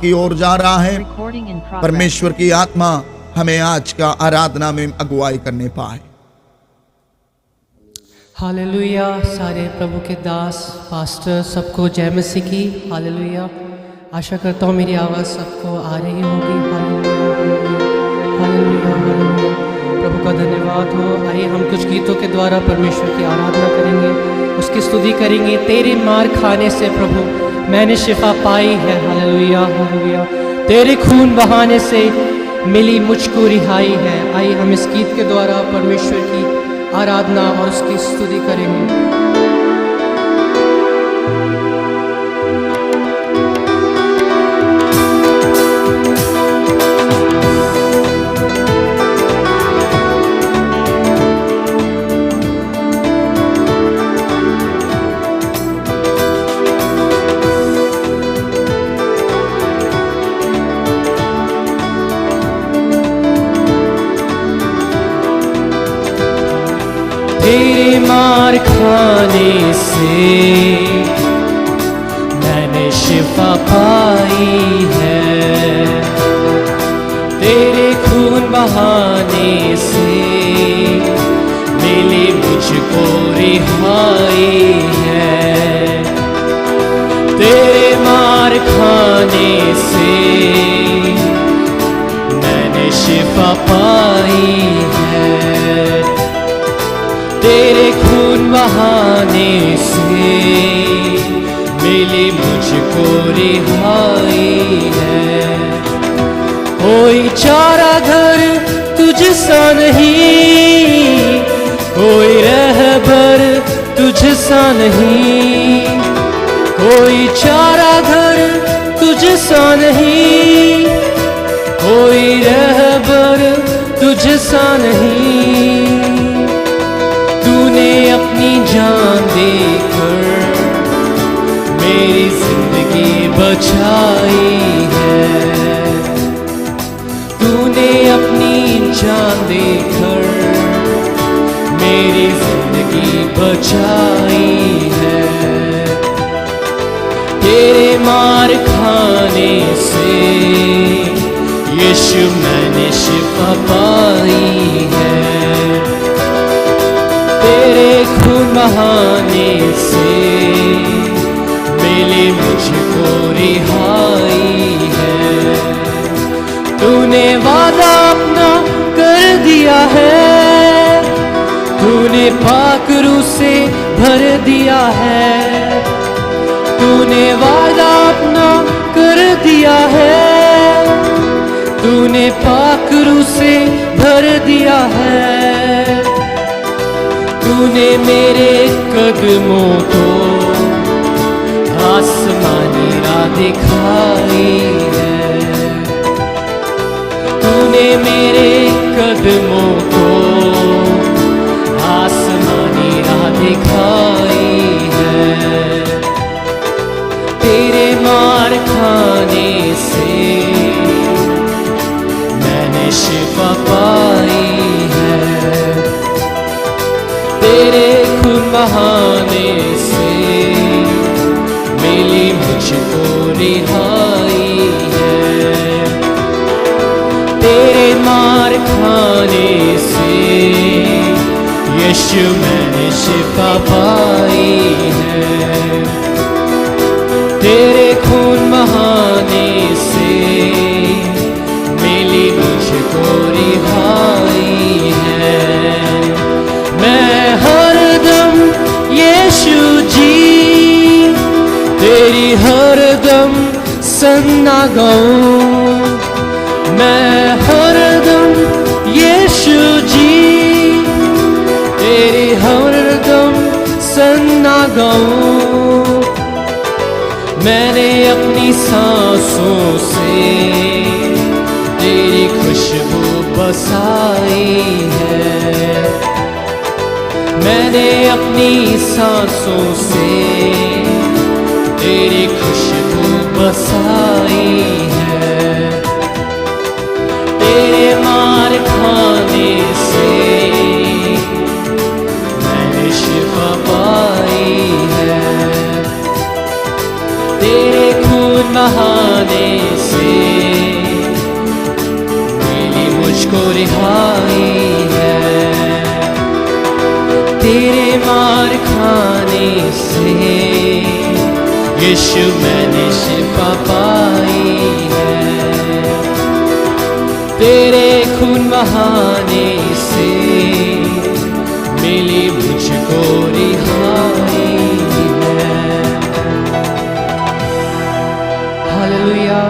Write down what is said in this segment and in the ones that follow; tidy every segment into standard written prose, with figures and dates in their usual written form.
की ओर जा रहा है। परमेश्वर की आत्मा हमें आज का आराधना में अगुवाई करने पाए। हालेलुया। सारे प्रभु के दास पास्टर सबको जय मसीह की। हालेलुया। आशा करता हूँ मेरी आवाज़ सबको आ रही होगी। Hallelujah hallelujah hallelujah. प्रभु का धन्यवाद हो। आइए हम कुछ गीतों के द्वारा परमेश्वर की आराधना करेंगे, उसकी स्तुति करेंगे। तेरे मार खाने से प्रभु मैंने शिफा पाई है। Hallelujah hallelujah. तेरे खून बहाने से मिली मुझको रिहाई है। आइए हम इस गीत के द्वारा परमेश्वर की आराधना और उसकी स्तुति करेंगे। तेरे मार खाने से मैंने शिफा पाई है। तेरे खून बहाने से मिली मुझको रिहाई है। तेरे मार खाने से मैंने शिफा पाई है। तेरे खून बहाने से मिली मुझको रिहाई है। कोई चारा घर तुझसा नहीं, कोई रहबर तुझसा नहीं, कोई चारा घर तुझसा नहीं, कोई रहबर तुझसा नहीं। तूने अपनी जान देकर मेरी जिंदगी बचाई है। तूने अपनी जान देकर मेरी जिंदगी बचाई है। तेरे मार खाने से यीशु मैंने शिफा पाई है। तेरे खून बहाने से मिली मुझको रिहाई है। तूने वादा अपना कर दिया है, तूने पाक रूह से भर दिया है। तूने वादा अपना कर दिया है, तूने पाक रूह से भर दिया है। तूने मेरे कदमों को आसमानी राह दिखाई है। तूने मेरे कदमों को आसमानी राह दिखाई है। तेरे मार खाने से मैंने शिफा पाई है। तेरे खून बहाने से मिली मुझको रिहाई है। तेरे मार खाने से यीशु मैंने शिफा पाई है। तेरे खून बहाने से मिली मुझको रिहाई है। मैं हरदम यीशु जी तेरी हरदम सन्ना गाऊं। मैं हरदम यीशु जी तेरी हरदम सन्ना गाऊं। मैंने अपनी सांसों से तेरी खुशबू बसाई है। मैंने अपनी सांसों से तेरी खुशबू बसाई है। तेरे मार खाने से मैंने शिफा पाई है। तेरे खून बहाने से रिहाई है। तेरे मार खाने से यीशु मैंने शिफा पाई है। तेरे खून बहाने से मिली मुझको रिहाई है। हालेलुया।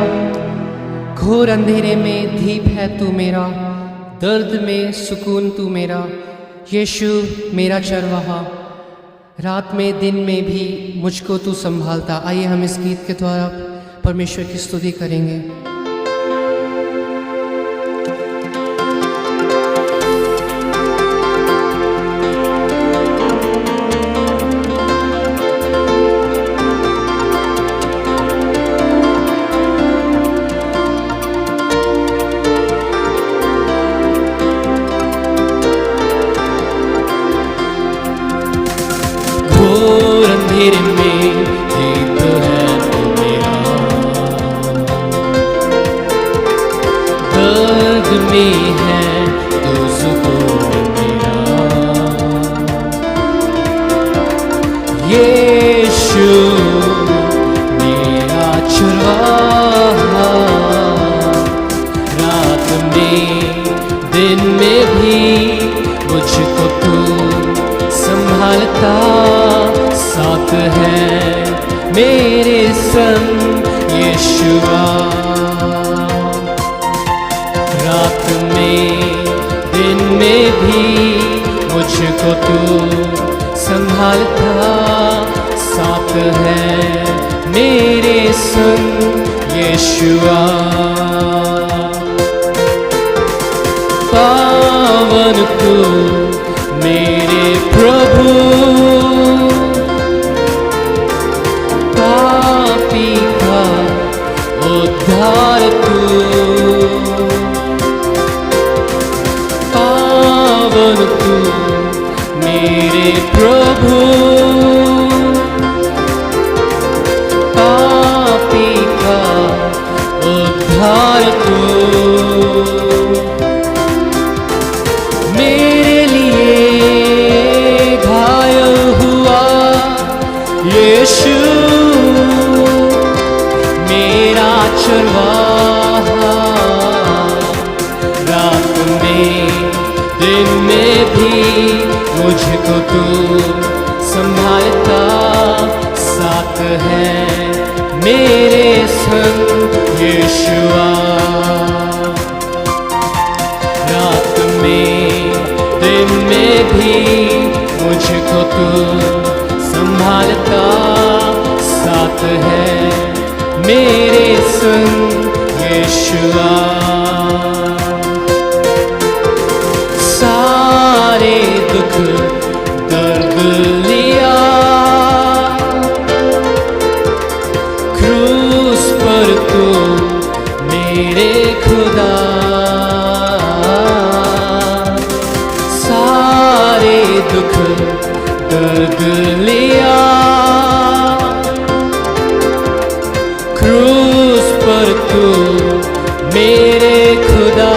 घोर अंधेरे में दीप है तू मेरा, दर्द में सुकून तू मेरा, यीशु मेरा चरवाहा। रात में दिन में भी मुझको तू संभालता। आइए हम इस गीत के द्वारा परमेश्वर की स्तुति करेंगे। घोर अंधेरे में दीप है तू मेरा, दर्द में है तो सुकून मेरा। यीशु मेरा चरवाहा, रात में दिन में भी मुझको तू संभालता। साथ है मेरे संग यीशुआ, रात में दिन में भी मुझको तू संभालता। साथ है मेरे संग यीशुआ। पावन तू मेरे प्रभु, पापी का उद्धार तू। पावन तू मेरे प्रभु, पापी का उद्धार तू। मेरे लिए घायल हुआ यीशु मेरा चरवाहा, रात में दिन में भी मुझको तू संभालता। साथ है मेरे संग यीशुआ, रात में दिन में भी मुझको तू संभालता। साथ है मेरे संग यीशुआ। सारे दुख दर्द लिया क्रूस पर तू मेरे खुदा। सारे दुख दर्द लिया क्रूस पर तू मेरे खुदा।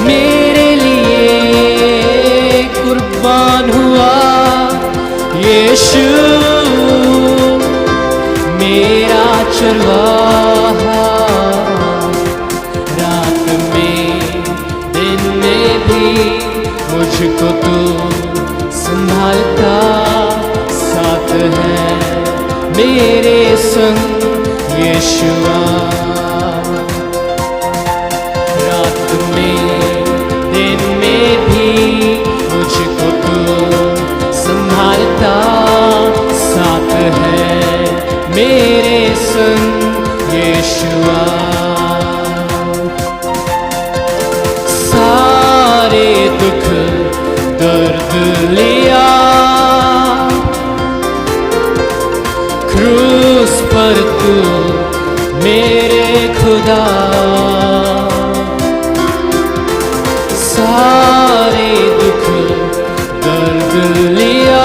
मेरे लिए कुर्बान हुआ यीशु मेरा चरवाहा, रात में दिन में भी मुझको तू संभालता। साथ है मेरे संग यीशुआ, रात में दिन में भी मुझको तू संभालता। साथ है मेरे संग यीशुआ। सारे दुख दर्द लिया क्रूस पर तू मेरे खुदा। सारे दुख दर्द लिया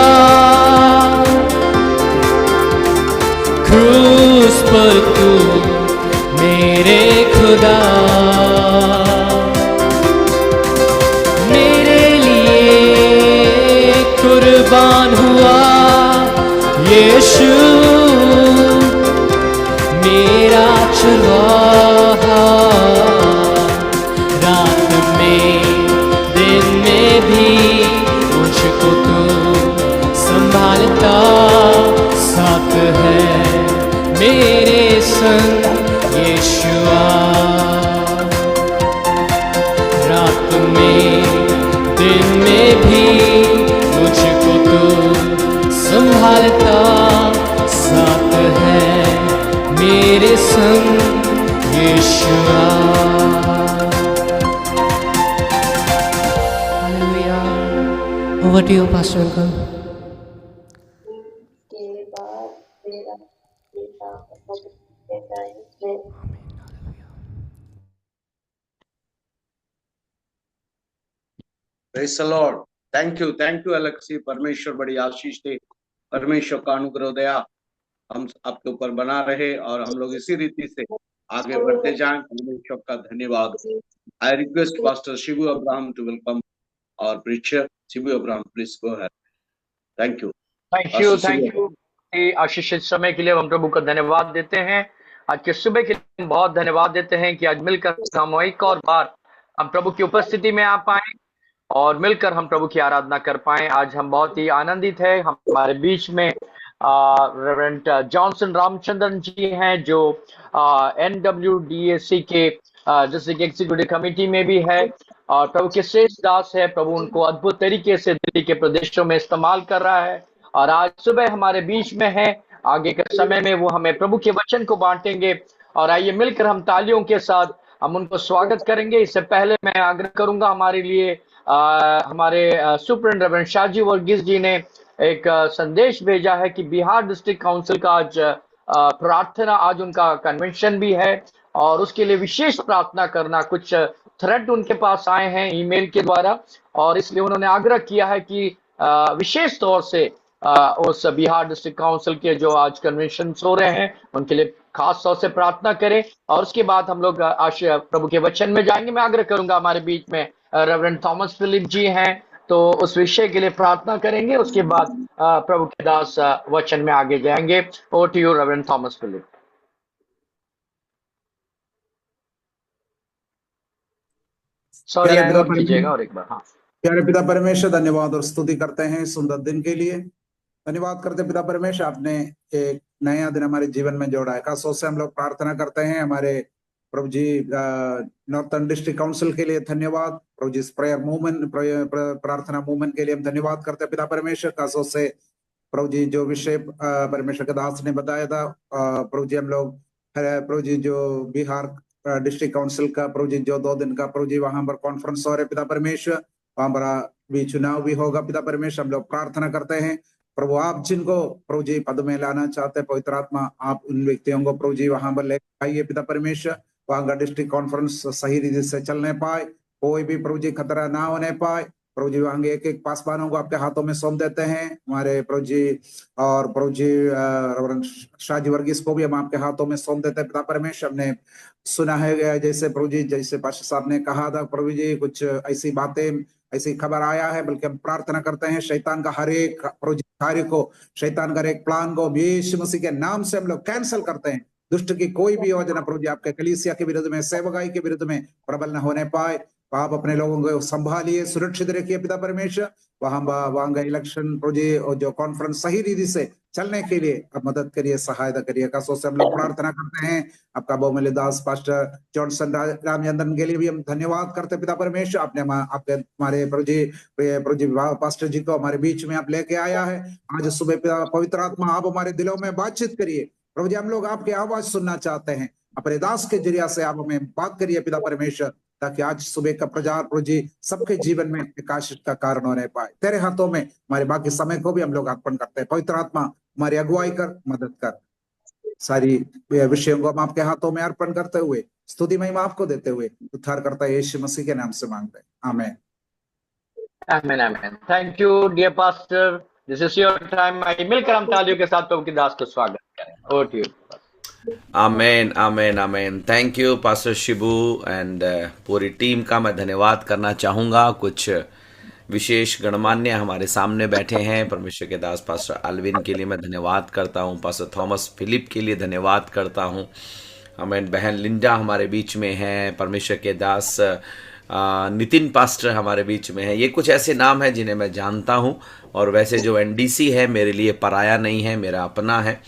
क्रूस पर तू मेरे खुदा। कुर्बान हुआ यीशु मेरा चुराहा। रात में दिन में भी मुझको तू संभालता, साथ है मेरे संग यीशुआ। रात में दिन में भी मुझको तू संभालता, साथ है मेरे संग Yeshua. Hallelujah. Over to you pastor uncle. के बाद मेरा पिता के टाइम में praise the lord. Thank you Alexi. परमेश्वर बड़ी आशीष दे, परमेश्वर का अनुग्रह दया हम आपके ऊपर बना रहे और हम लोग इसी रीति से आगे बढ़ते जाएं। परमेश्वर का धन्यवाद। I request pastor Shibu Abraham to welcome और preacher Shibu Abraham, please go ahead. Thank you. Thank you आशीषित समय के लिए हम प्रभु का धन्यवाद देते हैं। आज के सुबह के लिए बहुत धन्यवाद देते हैं कि आज मिलकर हम एक और बार हम प्रभु की उपस्थिति में आ पाए और मिलकर हम प्रभु की आराधना कर पाए। आज हम बहुत ही आनंदित है। हमारे बीच में रेवरेंड जॉनसन रामचंद्रन जी हैं जो NWDAC के डिस्ट्रिक्ट एग्जीक्यूटिव कमेटी में भी है और प्रभु के श्रेष्ठ दास है। प्रभु उनको अद्भुत तरीके से दिल्ली के प्रदेशों में इस्तेमाल कर रहा है और आज सुबह हमारे बीच में है। आगे के समय में वो हमें प्रभु के वचन को बांटेंगे और आइए मिलकर हम तालियों के साथ हम उनको स्वागत करेंगे। इससे पहले मैं आग्रह करूंगा हमारे लिए हमारे सुपरिटेंडेंट रेवरेंड शाहजी वर्गीस जी ने एक संदेश भेजा है कि बिहार डिस्ट्रिक्ट काउंसिल का आज प्रार्थना, आज उनका कन्वेंशन भी है और उसके लिए विशेष प्रार्थना करना। कुछ थ्रेड उनके पास आए हैं ईमेल के द्वारा और इसलिए उन्होंने आग्रह किया है कि विशेष तौर से उस बिहार डिस्ट्रिक्ट काउंसिल के जो आज कन्वेंशन हो रहे हैं उनके लिए खास तौर से प्रार्थना करें और उसके बाद हम लोग आज प्रभु के वचन में जाएंगे। मैं आग्रह करूंगा हमारे बीच में रेवरेंड थॉमस फिलिप जी हैं तो उस विषय के लिए प्रार्थना करेंगे। उसके बाद प्रभु के दास वचन में आगे जाएंगे। Over to you Reverend Thomas Philip. Sorry interrupt कीजिएगा और एक बार। हाँ, प्यारे पिता परमेश्वर, धन्यवाद और स्तुति करते हैं सुंदर दिन के लिए। धन्यवाद करते पिता परमेश्वर, आपने एक नया दिन हमारे जीवन में जोड़ा है। खासतौर से हम लोग प्रार्थना करते हैं हमारे प्रभु जी नॉर्थर्न डिस्ट्रिक्ट काउंसिल के लिए धन्यवाद। प्रभु जी प्रेयर मूवमेंट, प्रार्थना मूवमेंट के लिए हम धन्यवाद करते हैं पिता परमेश्वर। खासतौर से प्रभु जी जो विषय परमेश्वर के दास ने बताया था, प्रभु जी हम लोग प्रभु जी जो बिहार डिस्ट्रिक्ट काउंसिल का प्रभु जी जो 2 दिन का प्रभु जी वहां पर कॉन्फ्रेंस हो रहे पिता परमेश्वर, वहां पर भी चुनाव भी होगा पिता परमेश्वर। हम लोग प्रार्थना करते हैं प्रभु, आप जिनको प्रभु जी पद में लाना चाहते हैं, पवित्र आत्मा आप उन व्यक्तियों को प्रभु जी वहां पर लेकर आइए पिता परमेश्वर। वहां का डिस्ट्रिक्ट कॉन्फ्रेंस सही रीति से चलने पाए, कोई भी प्रभु जी खतरा ना होने पाए। प्रभु जी वहां एक एक पासवानों को आपके हाथों में सौंप देते हैं हमारे प्रभु जी, और प्रभु जी शाहजी वर्गीस को भी हम आपके हाथों में सौंप देते हैं पिता परमेश्वर। हमने सुना है जैसे प्रभु जी, जैसे पास्टर साहब ने कहा था प्रभु जी, कुछ ऐसी बातें, ऐसी खबर आया है, बल्कि हम प्रार्थना करते हैं शैतान का हर एक प्रभु जी कार्य को, शैतान का हर एक प्लान को यीशु मसीह के नाम से हम लोग कैंसिल करते हैं। दुष्ट की कोई भी योजना प्रभु जी आपके कलीसिया के विरुद्ध में, सेवकाई के विरुद्ध में प्रबल न होने पाए। आप अपने लोगों को संभालिए, सुरक्षित रखिए पिता परमेश्वर। वहां का इलेक्शन प्रभु जी और जो कॉन्फ्रेंस सही रीति से चलने के लिए आप मदद करिए, सहायता करिए। खासतौर से हम लोग प्रार्थना करते हैं आपका बहुमूल्य दास पास्टर जॉनसन रामचंद्रन के लिए भी हम धन्यवाद करते हैं पिता परमेश्वर। आपने आपके हमारे प्रभु जी पास्टर जी को हमारे बीच में आप लेके आया है। आज सुबह पिता पवित्र आत्मा आप हमारे दिलों में बातचीत करिए प्रभु जी। हम लोग आपकी आवाज सुनना चाहते हैं, अपने दास के जरिया से आप हमें बात करिए पिता परमेश्वर, ताकि आज सुबह का प्रचार प्रभु जी सबके जीवन में प्रकाशित का कारण होने पाए। तेरे हाथों में हमारे बाकी समय को भी हम लोग अर्पण करते हैं। पवित्र आत्मा हमारी अगुवाई कर, मदद कर। सारी विषयों को हम आपके हाथों में अर्पण करते हुए, स्तुति महिमा आपको देते हुए उद्धार करता है यीशु मसीह के नाम से मांगते हैं, आमीन। आमीन आमीन। Thank you dear pastor, this is your time. आइए मिलकर हम तालियों के साथ प्रभु के दास को स्वागत करें। Over to you. Amen amen amen. Thank you pastor Shibu and पूरी टीम का मैं धन्यवाद करना चाहूँगा। कुछ विशेष गणमान्य हमारे सामने बैठे हैं। परमेश्वर के दास पास्टर अल्विन के लिए मैं धन्यवाद करता हूँ, पास्टर थॉमस फिलिप के लिए धन्यवाद करता हूँ। हमें बहन लिंडा हमारे बीच में हैं, परमेश्वर के दास नितिन पास्टर हमारे बीच में है। ये कुछ ऐसे नाम हैं जिन्हें मैं जानता हूँ, और वैसे जो एनडीसी है मेरे लिए पराया नहीं है, मेरा अपना है,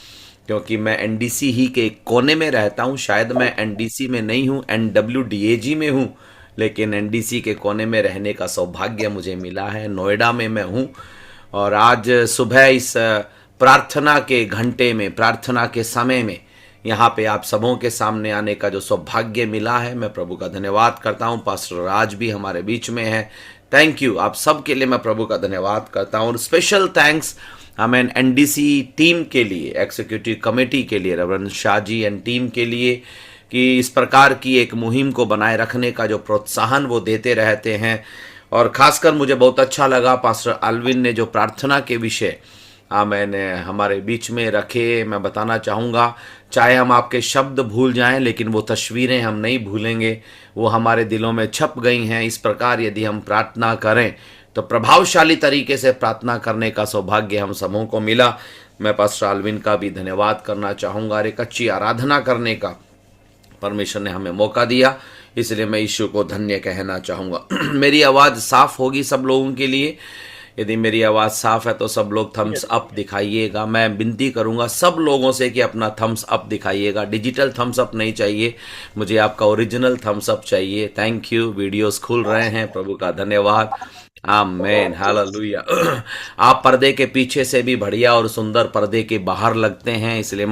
क्योंकि मैं एनडीसी ही के एक कोने में रहता हूँ। शायद मैं एनडीसी में नहीं हूँ, NWDAG में हूँ, लेकिन एनडीसी के कोने में रहने का सौभाग्य मुझे मिला है। नोएडा में मैं हूँ, और आज सुबह इस प्रार्थना के घंटे में, प्रार्थना के समय में यहाँ पे आप सबों के सामने आने का जो सौभाग्य मिला है, मैं प्रभु का धन्यवाद करता हूँ। पास्टर राज भी हमारे बीच में है, थैंक यू। आप सब के लिए मैं प्रभु का धन्यवाद करता हूँ। और स्पेशल थैंक्स हमें एनडीसी टीम के लिए, एग्जीक्यूटिव कमेटी के लिए, Reverend Shah ji and team के लिए, कि इस प्रकार की एक मुहिम को बनाए रखने का जो प्रोत्साहन वो देते रहते हैं। और खासकर मुझे बहुत अच्छा लगा पास्टर अल्विन ने जो प्रार्थना के विषय मैंने हमारे बीच में रखे। मैं बताना चाहूँगा, चाहे हम आपके शब्द भूल जाएं, लेकिन वो तस्वीरें हम नहीं भूलेंगे, वो हमारे दिलों में छप गई हैं। इस प्रकार यदि हम प्रार्थना करें तो प्रभावशाली तरीके से प्रार्थना करने का सौभाग्य हम सबों को मिला। मैं पास्टर अल्विन का भी धन्यवाद करना चाहूँगा। एक अच्छी आराधना करने का परमेश्वर ने हमें मौका दिया, इसलिए मैं यीशु को धन्य कहना चाहूँगा। मेरी आवाज़ साफ होगी सब लोगों के लिए? यदि मेरी आवाज़ साफ है तो सब लोग थम्स अप दिखाइएगा। मैं विनती करूंगा सब लोगों से कि अपना थम्स अप दिखाइएगा। डिजिटल थम्स अप नहीं चाहिए, मुझे आपका ओरिजिनल थम्स अप चाहिए। Thank you. वीडियोस खुल रहे हैं, प्रभु का धन्यवाद। Amen, hallelujah. आप पर्दे के पीछे से भी बढ़िया और सुंदर पर्दे के बाहर लगते हैं, इसलिए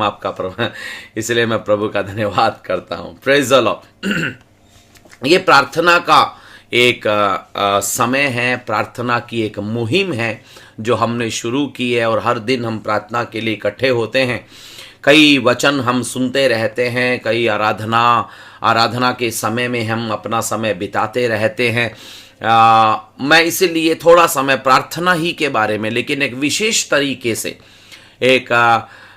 मैं प्रभु का धन्यवाद करता हूँ। Praise the Lord. ये प्रार्थना का एक समय है, प्रार्थना की एक मुहिम है जो हमने शुरू की है, और हर दिन हम प्रार्थना के लिए इकट्ठे होते हैं। कई वचन हम सुनते रहते हैं, कई आराधना के समय में हम अपना समय बिताते रहते हैं। मैं इसीलिए थोड़ा समय प्रार्थना ही के बारे में, लेकिन एक विशेष तरीके से एक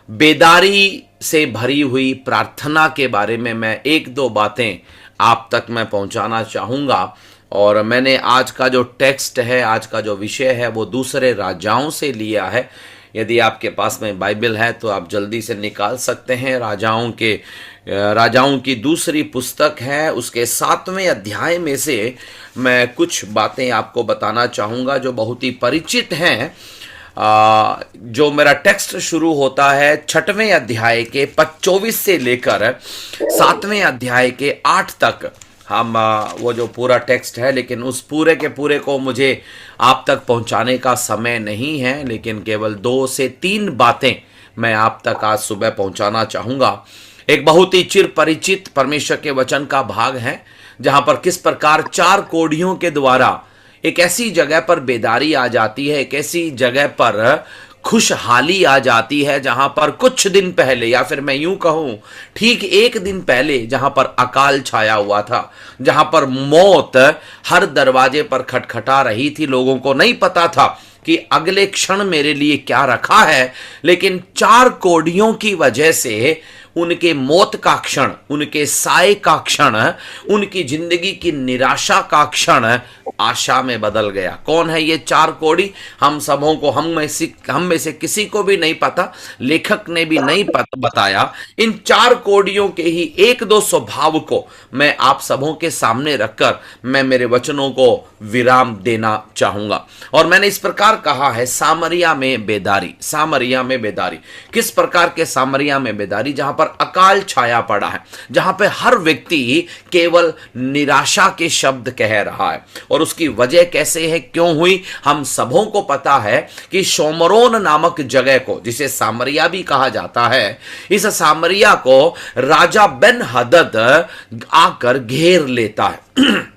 बेदारी से भरी हुई प्रार्थना के बारे में मैं एक दो बातें आप तक मैं पहुंचाना चाहूँगा। और मैंने आज का जो टेक्स्ट है, आज का जो विषय है, वो दूसरे राजाओं से लिया है। यदि आपके पास में बाइबल है तो आप जल्दी से निकाल सकते हैं। राजाओं की दूसरी पुस्तक है, उसके 7वें अध्याय में से मैं कुछ बातें आपको बताना चाहूँगा जो बहुत ही परिचित हैं। जो मेरा टेक्स्ट शुरू होता है 6वें अध्याय के 24 से लेकर 7वें अध्याय के 8 तक। हम वो जो पूरा टेक्स्ट है, लेकिन उस पूरे के पूरे को मुझे आप तक पहुंचाने का समय नहीं है, लेकिन केवल 2 से 3 बातें मैं आप तक आज सुबह पहुंचाना चाहूँगा। एक बहुत ही चिर परिचित परमेश्वर के वचन का भाग है, जहां पर किस प्रकार 4 कोढ़ियों के द्वारा एक ऐसी जगह पर बेदारी आ जाती है, एक ऐसी जगह पर खुशहाली आ जाती है जहां पर कुछ दिन पहले, या फिर मैं यूं कहूं ठीक 1 दिन पहले, जहां पर अकाल छाया हुआ था, जहां पर मौत हर दरवाजे पर खटखटा रही थी। लोगों को नहीं पता था कि अगले क्षण मेरे लिए क्या रखा है, लेकिन 4 कोढ़ियों की वजह से उनके मौत का क्षण, उनके साए का क्षण, उनकी जिंदगी की निराशा का क्षण आशा में बदल गया। कौन है ये 4 कोढ़ी? हम सबों को, हम में से किसी को भी नहीं पता, लेखक ने भी नहीं बताया। इन 4 कोढ़ियों के ही 1-2 स्वभाव को मैं आप सबों के सामने रखकर मैं मेरे वचनों को विराम देना चाहूंगा। और मैंने इस प्रकार कहा है, सामरिया में बेदारी। सामरिया में बेदारी किस प्रकार के? सामरिया में बेदारी जहां पर अकाल छाया पड़ा है, जहां पे हर व्यक्ति केवल निराशा के शब्द कह रहा है। और उसकी वजह कैसे है, क्यों हुई? हम सबों को पता है कि शोमरोन नामक जगह को, जिसे सामरिया भी कहा जाता है, इस सामरिया को राजा बेन हदद आकर घेर लेता है।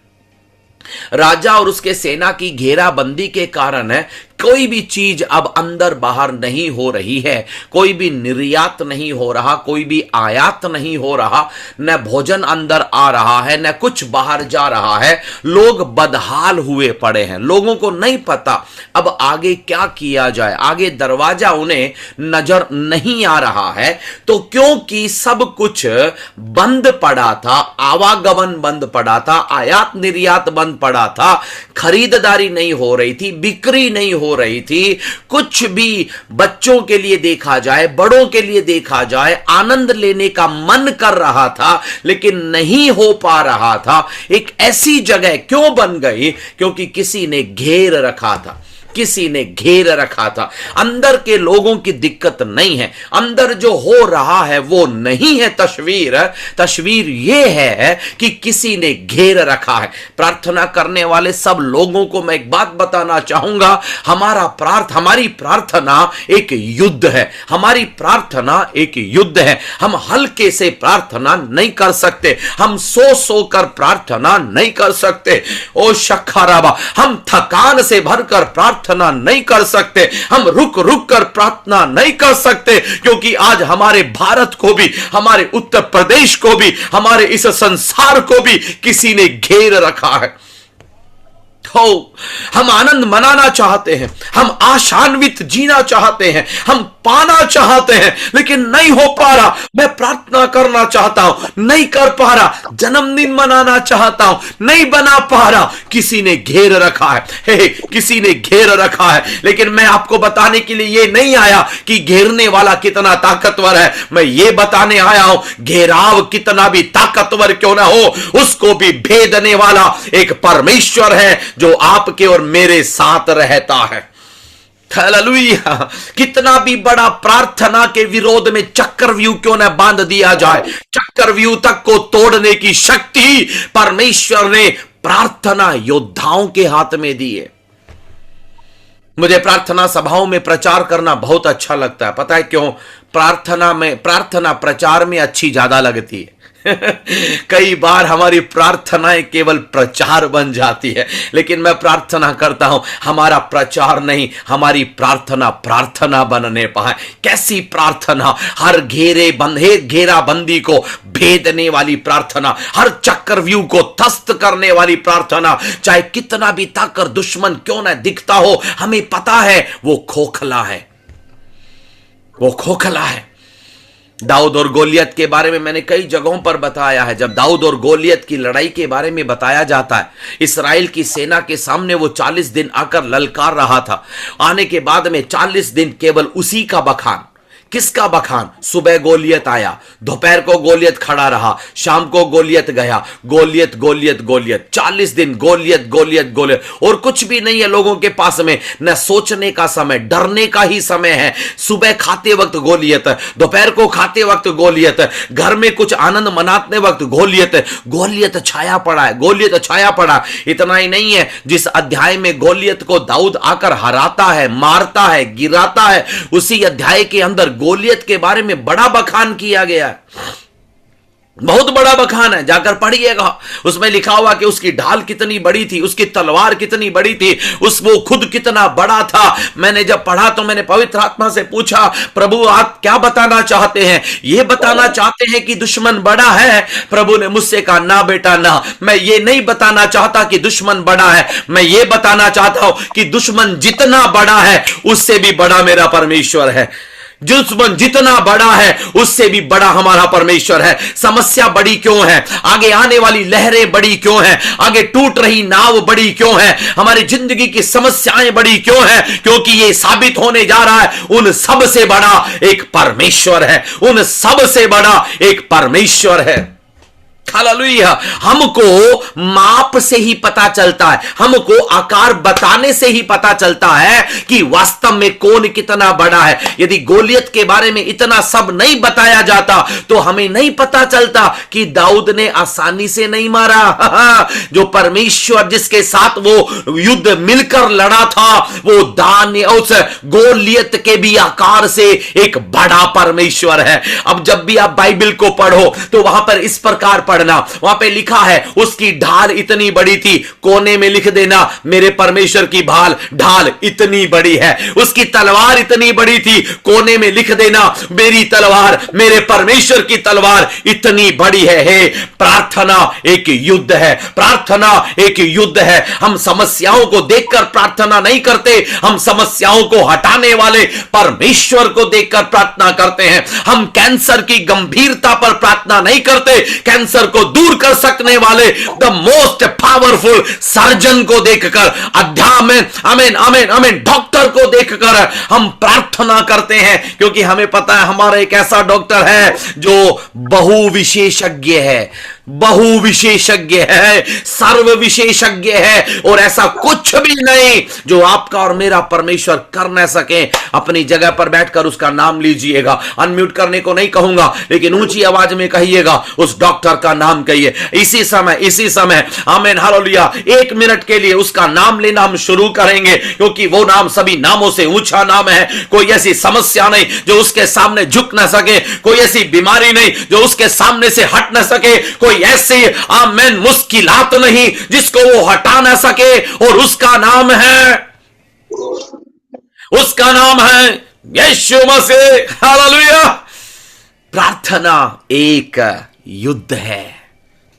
राजा और उसके सेना की घेराबंदी के कारण कोई भी चीज अब अंदर बाहर नहीं हो रही है, कोई भी निर्यात नहीं हो रहा, कोई भी आयात नहीं हो रहा, न भोजन अंदर आ रहा है, न कुछ बाहर जा रहा है। लोग बदहाल हुए पड़े हैं, लोगों को नहीं पता अब आगे क्या किया जाए, आगे दरवाजा उन्हें नजर नहीं आ रहा है। तो क्योंकि सब कुछ बंद पड़ा था, आवागमन बंद पड़ा था, आयात निर्यात बंद पड़ा था, खरीदारी नहीं हो रही थी, बिक्री नहीं हो रही थी, कुछ भी बच्चों के लिए देखा जाए, बड़ों के लिए देखा जाए, आनंद लेने का मन कर रहा था लेकिन नहीं हो पा रहा था। एक ऐसी जगह क्यों बन गई? क्योंकि किसी ने घेर रखा था, किसी ने घेर रखा था। अंदर के लोगों की दिक्कत नहीं है, अंदर जो हो रहा है वो नहीं है तस्वीर ये है कि किसी ने घेर रखा है। प्रार्थना करने वाले सब लोगों को मैं एक बात बताना चाहूंगा, हमारी प्रार्थना एक युद्ध है, हमारी प्रार्थना एक युद्ध है। हम हल्के से प्रार्थना नहीं कर सकते, हम सो कर प्रार्थना नहीं कर सकते। ओ शक्खराबा, हम थकान से भरकर प्रार्थना नहीं कर सकते, हम रुक रुक कर प्रार्थना नहीं कर सकते, क्योंकि आज हमारे भारत को भी, हमारे उत्तर प्रदेश को भी, हमारे इस संसार को भी किसी ने घेर रखा है। तो हम आनंद मनाना चाहते हैं, हम आशान्वित जीना चाहते हैं, हम पाना चाहते हैं, लेकिन नहीं हो पा रहा। मैं प्रार्थना करना चाहता हूं, नहीं कर पा रहा। जन्मदिन मनाना चाहता हूं, नहीं बना पा रहा। किसी ने घेर रखा है, किसी ने घेर रखा है। लेकिन मैं आपको बताने के लिए ये नहीं आया कि घेरने वाला कितना ताकतवर है, मैं ये बताने आया हूं घेराव कितना भी ताकतवर क्यों ना हो, उसको भी भेदने वाला एक परमेश्वर है जो आपके और मेरे साथ रहता है। हालेलुया। कितना भी बड़ा प्रार्थना के विरोध में चक्रव्यूह क्यों न बांध दिया जाए, चक्रव्यूह तक को तोड़ने की शक्ति परमेश्वर ने प्रार्थना योद्धाओं के हाथ में दी है। मुझे प्रार्थना सभाओं में प्रचार करना बहुत अच्छा लगता है। पता है क्यों? प्रार्थना प्रचार में अच्छी ज्यादा लगती है। कई बार हमारी प्रार्थनाएं केवल प्रचार बन जाती है, लेकिन मैं प्रार्थना करता हूं हमारा प्रचार नहीं, हमारी प्रार्थना बनने पाए। कैसी प्रार्थना? हर घेराबंदी को भेदने वाली प्रार्थना, हर चक्रव्यूह को ध्वस्त करने वाली प्रार्थना। चाहे कितना भी ताकत दुश्मन क्यों ना दिखता हो, हमें पता है वो खोखला है, वो खोखला है। दाऊद और गोलियत के बारे में मैंने कई जगहों पर बताया है। जब दाऊद और गोलियत की लड़ाई के बारे में बताया जाता है, इस्राएल की सेना के सामने वो 40 दिन आकर ललकार रहा था। आने के बाद में 40 दिन केवल उसी का बखान। किसका बखान? सुबह गोलियत आया, दोपहर को गोलियत खड़ा रहा, शाम को गोलियत गया, गोलियत गोलियत गोलियत, 40 दिन गोलियत गोलियत गोलियत। और कुछ भी नहीं है लोगों के पास में, न सोचने का समय, डरने का ही समय है। सुबह खाते वक्त गोलियत, दोपहर को खाते वक्त गोलियत, घर में कुछ आनंद मनाते वक्त गोलियत, गोलियत छाया पड़ा है, गोलियत छाया पड़ा। इतना ही नहीं है, जिस अध्याय में गोलियत को दाऊद आकर हराता है, मारता है, गिराता है, उसी अध्याय के अंदर गोलियत के बारे में बड़ा बखान किया गया है। बहुत बड़ा बखान है, जाकर पढ़िएगा। उसमें लिखा हुआ कि उसकी ढाल कितनी बड़ी थी, उसकी तलवार कितनी बड़ी थी, वो खुद कितना बड़ा था। मैंने जब पढ़ा तो मैंने पवित्र आत्मा से पूछा, प्रभु आप क्या बताना चाहते हैं? ये बताना चाहते हैं कि दुश्मन बड़ा है? प्रभु ने मुझसे कहा, ना बेटा ना, मैं ये नहीं बताना चाहता कि दुश्मन बड़ा है, मैं ये बताना चाहता हूं कि दुश्मन जितना बड़ा है उससे भी बड़ा मेरा परमेश्वर है। दुश्मन जितना बड़ा है उससे भी बड़ा हमारा परमेश्वर है। समस्या बड़ी क्यों है? आगे आने वाली लहरें बड़ी क्यों हैं? आगे टूट रही नाव बड़ी क्यों है? हमारी जिंदगी की समस्याएं बड़ी क्यों है? क्योंकि ये साबित होने जा रहा है उन सब से बड़ा एक परमेश्वर है, उन सब से बड़ा एक परमेश्वर है। हालेलुया। हमको माप से ही पता चलता है, हमको आकार बताने से ही पता चलता है कि वास्तव में कौन कितना बड़ा है। यदि गोलियत के बारे में इतना सब नहीं बताया जाता तो हमें नहीं पता चलता कि दाऊद ने आसानी से नहीं मारा। जो परमेश्वर जिसके साथ वो युद्ध मिलकर लड़ा था, वो उस गोलियत के भी आकार से एक बड़ा परमेश्वर है। अब जब भी आप बाइबल को पढ़ो तो वहां पर इस प्रकार पढ़ना, वहां पे लिखा है उसकी ढाल इतनी बड़ी थी। कोने में लिख देना, मेरे परमेश्वर की ढाल इतनी बड़ी है। उसकी तलवार इतनी बड़ी थी, कोने में लिख देना, मेरी तलवार, मेरे परमेश्वर की तलवार इतनी बड़ी है। हे, प्रार्थना एक युद्ध है, प्रार्थना एक युद्ध है। हम समस्याओं को देखकर प्रार्थना नहीं करते, हम समस्याओं को हटाने वाले परमेश्वर को देखकर प्रार्थना करते हैं। हम कैंसर की गंभीरता पर प्रार्थना नहीं करते, कैंसर को दूर कर सकने वाले द मोस्ट पावरफुल सर्जन को देखकर, आमेन आमेन आमेन, डॉक्टर को देखकर हम प्रार्थना करते हैं, क्योंकि हमें पता है हमारा एक ऐसा डॉक्टर है जो बहु विशेषज्ञ है, बहु विशेषज्ञ है, सर्व विशेषज्ञ है, और ऐसा कुछ भी नहीं जो आपका और मेरा परमेश्वर कर न सके। अपनी जगह पर बैठकर उसका नाम लीजिएगा, अनम्यूट करने को नहीं कहूंगा, लेकिन ऊंची आवाज में कहिएगा, उस डॉक्टर का नाम कहिए। इसी समय आमीन हालेलुया, 1 मिनट के लिए उसका नाम लेना हम शुरू करेंगे, क्योंकि वो नाम सभी नामों से ऊंचा नाम है। कोई ऐसी समस्या नहीं जो उसके सामने झुक न सके, कोई ऐसी बीमारी नहीं जो उसके सामने से हट न सके, कोई ऐसी आमीन मुश्किलात नहीं जिसको वो हटा ना सके, और उसका नाम है यीशु मसीह। हालेलुया। प्रार्थना एक युद्ध है,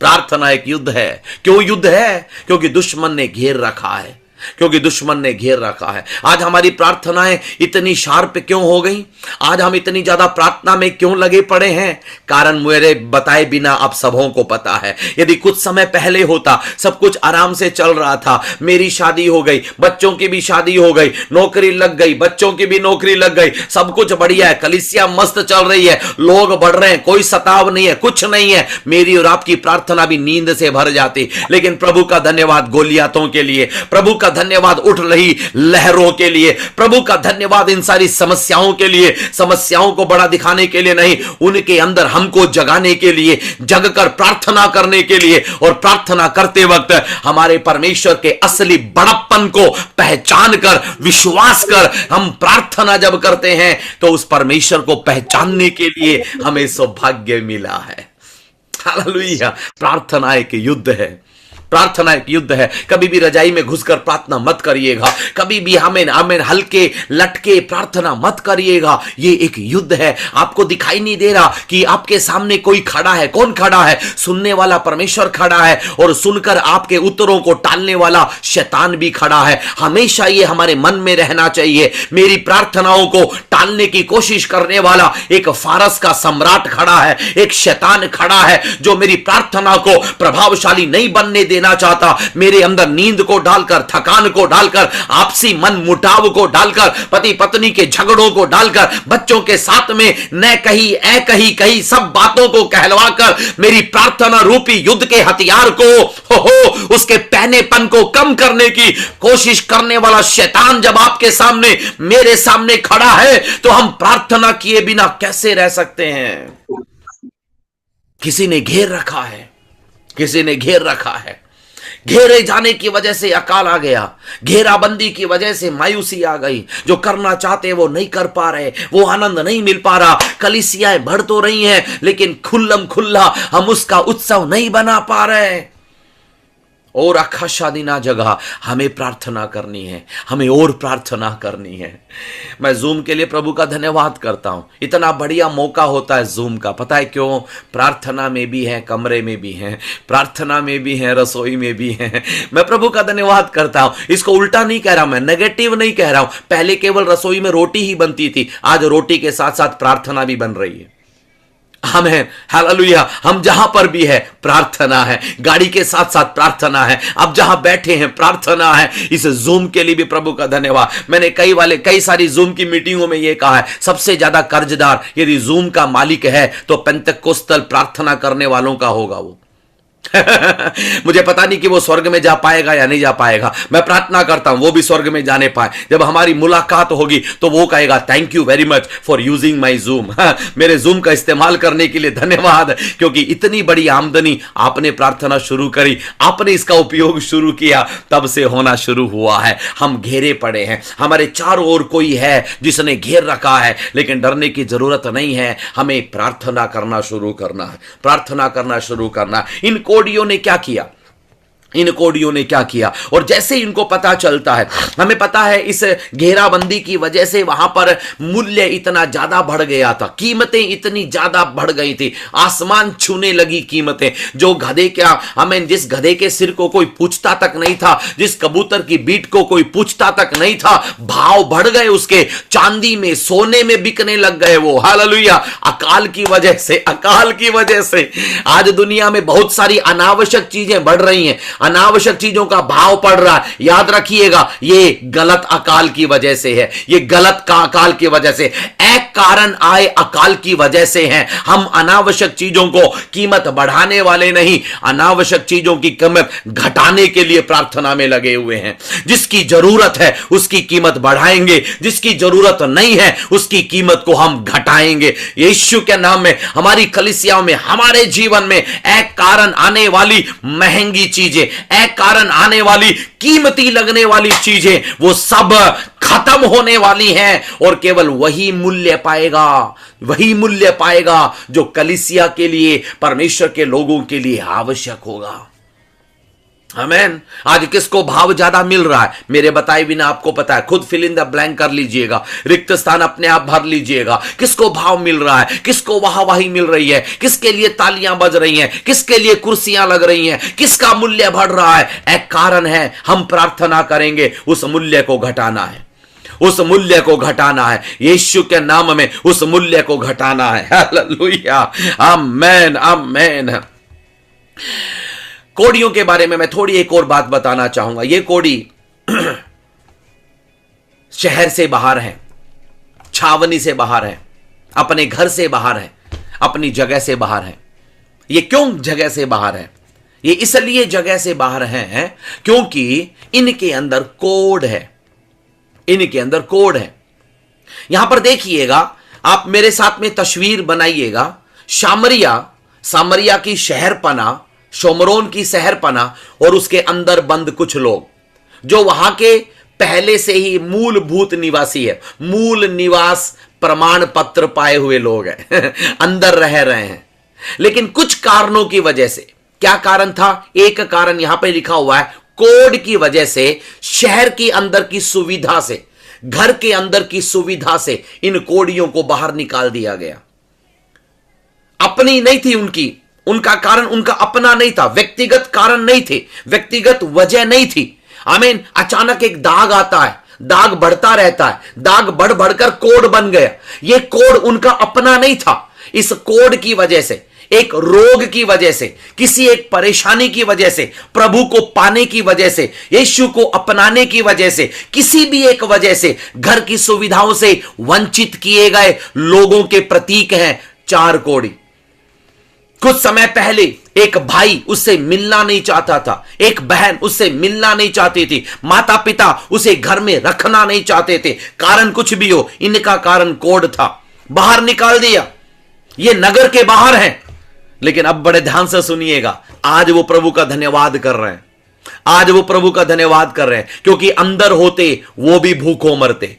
प्रार्थना एक युद्ध है। क्यों युद्ध है? क्योंकि दुश्मन ने घेर रखा है, क्योंकि दुश्मन ने घेर रखा है। आज हमारी प्रार्थनाएं इतनी शार्प क्यों हो गई? आज हम इतनी ज्यादा प्रार्थना में क्यों लगे पड़े हैं? कारण मेरे बताए बिना आप सबों को पता है। यदि कुछ समय पहले होता, सब कुछ आराम से चल रहा था, मेरी शादी हो गई, बच्चों की भी शादी हो गई, नौकरी लग गई, बच्चों की भी नौकरी लग गई, सब कुछ बढ़िया है, कलीसिया मस्त चल रही है, लोग बढ़ रहे हैं, कोई सताव नहीं है, कुछ नहीं है, मेरी और आपकी प्रार्थना भी नींद से भर जाती। लेकिन प्रभु का धन्यवाद गोलियातों के लिए, प्रभु का धन्यवाद उठ रही लहरों के लिए, प्रभु का धन्यवाद इन सारी समस्याओं के लिए। समस्याओं को बड़ा दिखाने के लिए नहीं, उनके अंदर हमको जगाने के लिए, जगकर प्रार्थना करने के लिए, और प्रार्थना करते वक्त हमारे परमेश्वर के असली बड़प्पन को पहचान कर, विश्वास कर हम प्रार्थना जब करते हैं, तो उस परमेश्वर को पहचानने के लिए हमें सौभाग्य मिला है। हालेलुया। प्रार्थना एक युद्ध है, प्रार्थना एक युद्ध है। कभी भी रजाई में घुसकर प्रार्थना मत करिएगा, कभी भी आमीन आमीन हल्के लटके प्रार्थना मत करिएगा। ये एक युद्ध है। आपको दिखाई नहीं दे रहा कि आपके सामने कोई खड़ा है। कौन खड़ा है? सुनने वाला परमेश्वर खड़ा है, और सुनकर आपके उत्तरों को टालने वाला शैतान भी खड़ा है। हमेशा ये हमारे मन में रहना चाहिए। मेरी प्रार्थनाओं को टालने की कोशिश करने वाला एक फारस का सम्राट खड़ा है, एक शैतान खड़ा है जो मेरी प्रार्थना को प्रभावशाली नहीं बनने देना चाहता। मेरे अंदर नींद को डालकर, थकान को डालकर, आपसी मन मुटाव को डालकर, पति पत्नी के झगड़ों को डालकर, बच्चों के साथ में न कही ए कही कही सब बातों को कहलवाकर मेरी प्रार्थना रूपी युद्ध के हथियार को उसके पहनेपन को कम करने की कोशिश करने वाला शैतान जब आपके सामने, मेरे सामने खड़ा है, तो हम प्रार्थना किए बिना कैसे रह सकते हैं? किसी ने घेर रखा है, किसी ने घेर रखा है। घेरे जाने की वजह से अकाल आ गया, घेराबंदी की वजह से मायूसी आ गई। जो करना चाहते वो नहीं कर पा रहे, वो आनंद नहीं मिल पा रहा। कलीसियाएं बढ़ तो रही हैं, लेकिन खुल्लम खुल्ला हम उसका उत्सव नहीं बना पा रहे। और अखाशादीना जगह हमें प्रार्थना करनी है, हमें और प्रार्थना करनी है। मैं जूम के लिए प्रभु का धन्यवाद करता हूं। इतना बढ़िया मौका होता है जूम का। पता है क्यों? प्रार्थना में भी है, कमरे में भी है, प्रार्थना में भी है, रसोई में भी है। मैं प्रभु का धन्यवाद करता हूं। इसको उल्टा नहीं कह रहा, मैं नेगेटिव नहीं कह रहा हूं। पहले केवल रसोई में रोटी ही बनती थी, आज रोटी के साथ साथ प्रार्थना भी बन रही है। आमीन हालेलुया। हम जहां पर भी है प्रार्थना है, गाड़ी के साथ साथ प्रार्थना है, अब जहां बैठे हैं प्रार्थना है। इस जूम के लिए भी प्रभु का धन्यवाद। मैंने कई सारी जूम की मीटिंगों में यह कहा है, सबसे ज्यादा कर्जदार यदि जूम का मालिक है तो पेंतकोस्तल प्रार्थना करने वालों का होगा वो। मुझे पता नहीं कि वो स्वर्ग में जा पाएगा या नहीं जा पाएगा। मैं प्रार्थना करता हूं वो भी स्वर्ग में जाने पाए। जब हमारी मुलाकात होगी तो वो कहेगा thank you very much for using my zoom. मेरे जूम का इस्तेमाल करने के लिए धन्यवाद, क्योंकि इतनी बड़ी आमदनी आपने प्रार्थना शुरू करी, आपने इसका उपयोग शुरू किया, तब से होना शुरू हुआ है। हम घेरे पड़े हैं, हमारे चारों ओर कोई है जिसने घेर रखा है, लेकिन डरने की जरूरत नहीं है। हमें प्रार्थना करना शुरू करना है, प्रार्थना करना शुरू करना। इन कोडियों ने क्या किया, इन कोडियों ने क्या किया, और जैसे इनको पता चलता है, हमें पता है इस घेराबंदी की वजह से वहां पर मूल्य इतना ज्यादा बढ़ गया था, कीमतें इतनी ज्यादा बढ़ गई थी, आसमान छूने लगी कीमतें। जो गधे क्या हमें जिस गधे के सिर को कोई पूछता तक नहीं था, जिस कबूतर की बीट को कोई पूछता तक नहीं था, भाव बढ़ गए उसके, चांदी में सोने में बिकने लग गए वो। हालेलुया। अकाल की वजह से, अकाल की वजह से आज दुनिया में बहुत सारी अनावश्यक चीजें बढ़ रही हैं, अनावश्यक चीजों का भाव पड़ रहा है। याद रखिएगा ये गलत अकाल की वजह से है, ये गलत का अकाल की वजह से, एक कारण आए अकाल की वजह से है। हम अनावश्यक चीजों को कीमत बढ़ाने वाले नहीं, अनावश्यक चीजों की कीमत घटाने के लिए प्रार्थना में लगे हुए हैं। जिसकी जरूरत है उसकी कीमत बढ़ाएंगे, जिसकी जरूरत नहीं है उसकी कीमत को हम घटाएंगे। यीशु के नाम में हमारी कलीसियाओं में, हमारे जीवन में एक कारण आने वाली महंगी चीजें, एक कारण आने वाली कीमती लगने वाली चीजें, वो सब खत्म होने वाली हैं, और केवल वही मूल्य पाएगा, वही मूल्य पाएगा जो कलीसिया के लिए, परमेश्वर के लोगों के लिए आवश्यक होगा। आमेन। आज किसको भाव ज्यादा मिल रहा है, मेरे बताए बिना आपको पता है, खुद फिल इन द ब्लैंक कर लीजिएगा, रिक्त स्थान अपने आप भर लीजिएगा। किसको भाव मिल रहा है, किसको वाहवाही मिल रही है, किसके लिए तालियां बज रही हैं, किसके लिए कुर्सियां लग रही हैं, किसका मूल्य बढ़ रहा है। एक कारण है, हम प्रार्थना करेंगे, उस मूल्य को घटाना है, उस मूल्य को घटाना है, यीशु के नाम में उस मूल्य को घटाना है। हालेलुया। आमेन, आमेन। कोड़ियों के बारे में मैं थोड़ी एक और बात बताना चाहूंगा। ये कोड़ी शहर से बाहर है, छावनी से बाहर है, अपने घर से बाहर है, अपनी जगह से बाहर है। ये क्यों जगह से बाहर है? ये इसलिए जगह से बाहर है क्योंकि इनके अंदर कोड है, इनके अंदर कोड है। यहां पर देखिएगा, आप मेरे साथ में तस्वीर बनाइएगा। सामरिया की शहरपना, शोमरोन की शहरपना, और उसके अंदर बंद कुछ लोग जो वहां के पहले से ही मूलभूत निवासी है, मूल निवास प्रमाण पत्र पाए हुए लोग हैं अंदर रह रहे हैं। लेकिन कुछ कारणों की वजह से, क्या कारण था? एक कारण यहां पे लिखा हुआ है, कोड की वजह से, शहर के अंदर की सुविधा से, घर के अंदर की सुविधा से इन कोडियों को बाहर निकाल दिया गया। अपनी नहीं थी उनका कारण उनका अपना नहीं था, व्यक्तिगत कारण नहीं थे, व्यक्तिगत वजह नहीं थी। आमीन। अचानक एक दाग आता है, दाग बढ़ता रहता है, दाग बढ़ बढ़कर कोड बन गया। ये कोड उनका अपना नहीं था। इस कोड की वजह से, एक रोग की वजह से, किसी एक परेशानी की वजह से, प्रभु को पाने की वजह से, यीशु को अपनाने की वजह से, किसी भी एक वजह से घर की सुविधाओं से वंचित किए गए लोगों के प्रतीक हैं 4 कोड़ी। कुछ समय पहले एक भाई उससे मिलना नहीं चाहता था, एक बहन उससे मिलना नहीं चाहती थी, माता पिता उसे घर में रखना नहीं चाहते थे। कारण कुछ भी हो, इनका कारण कोड था, बाहर निकाल दिया। ये नगर के बाहर हैं, लेकिन अब बड़े ध्यान से सुनिएगा, आज वो प्रभु का धन्यवाद कर रहे हैं, आज वो प्रभु का धन्यवाद कर रहे हैं, क्योंकि अंदर होते वो भी भूखों मरते।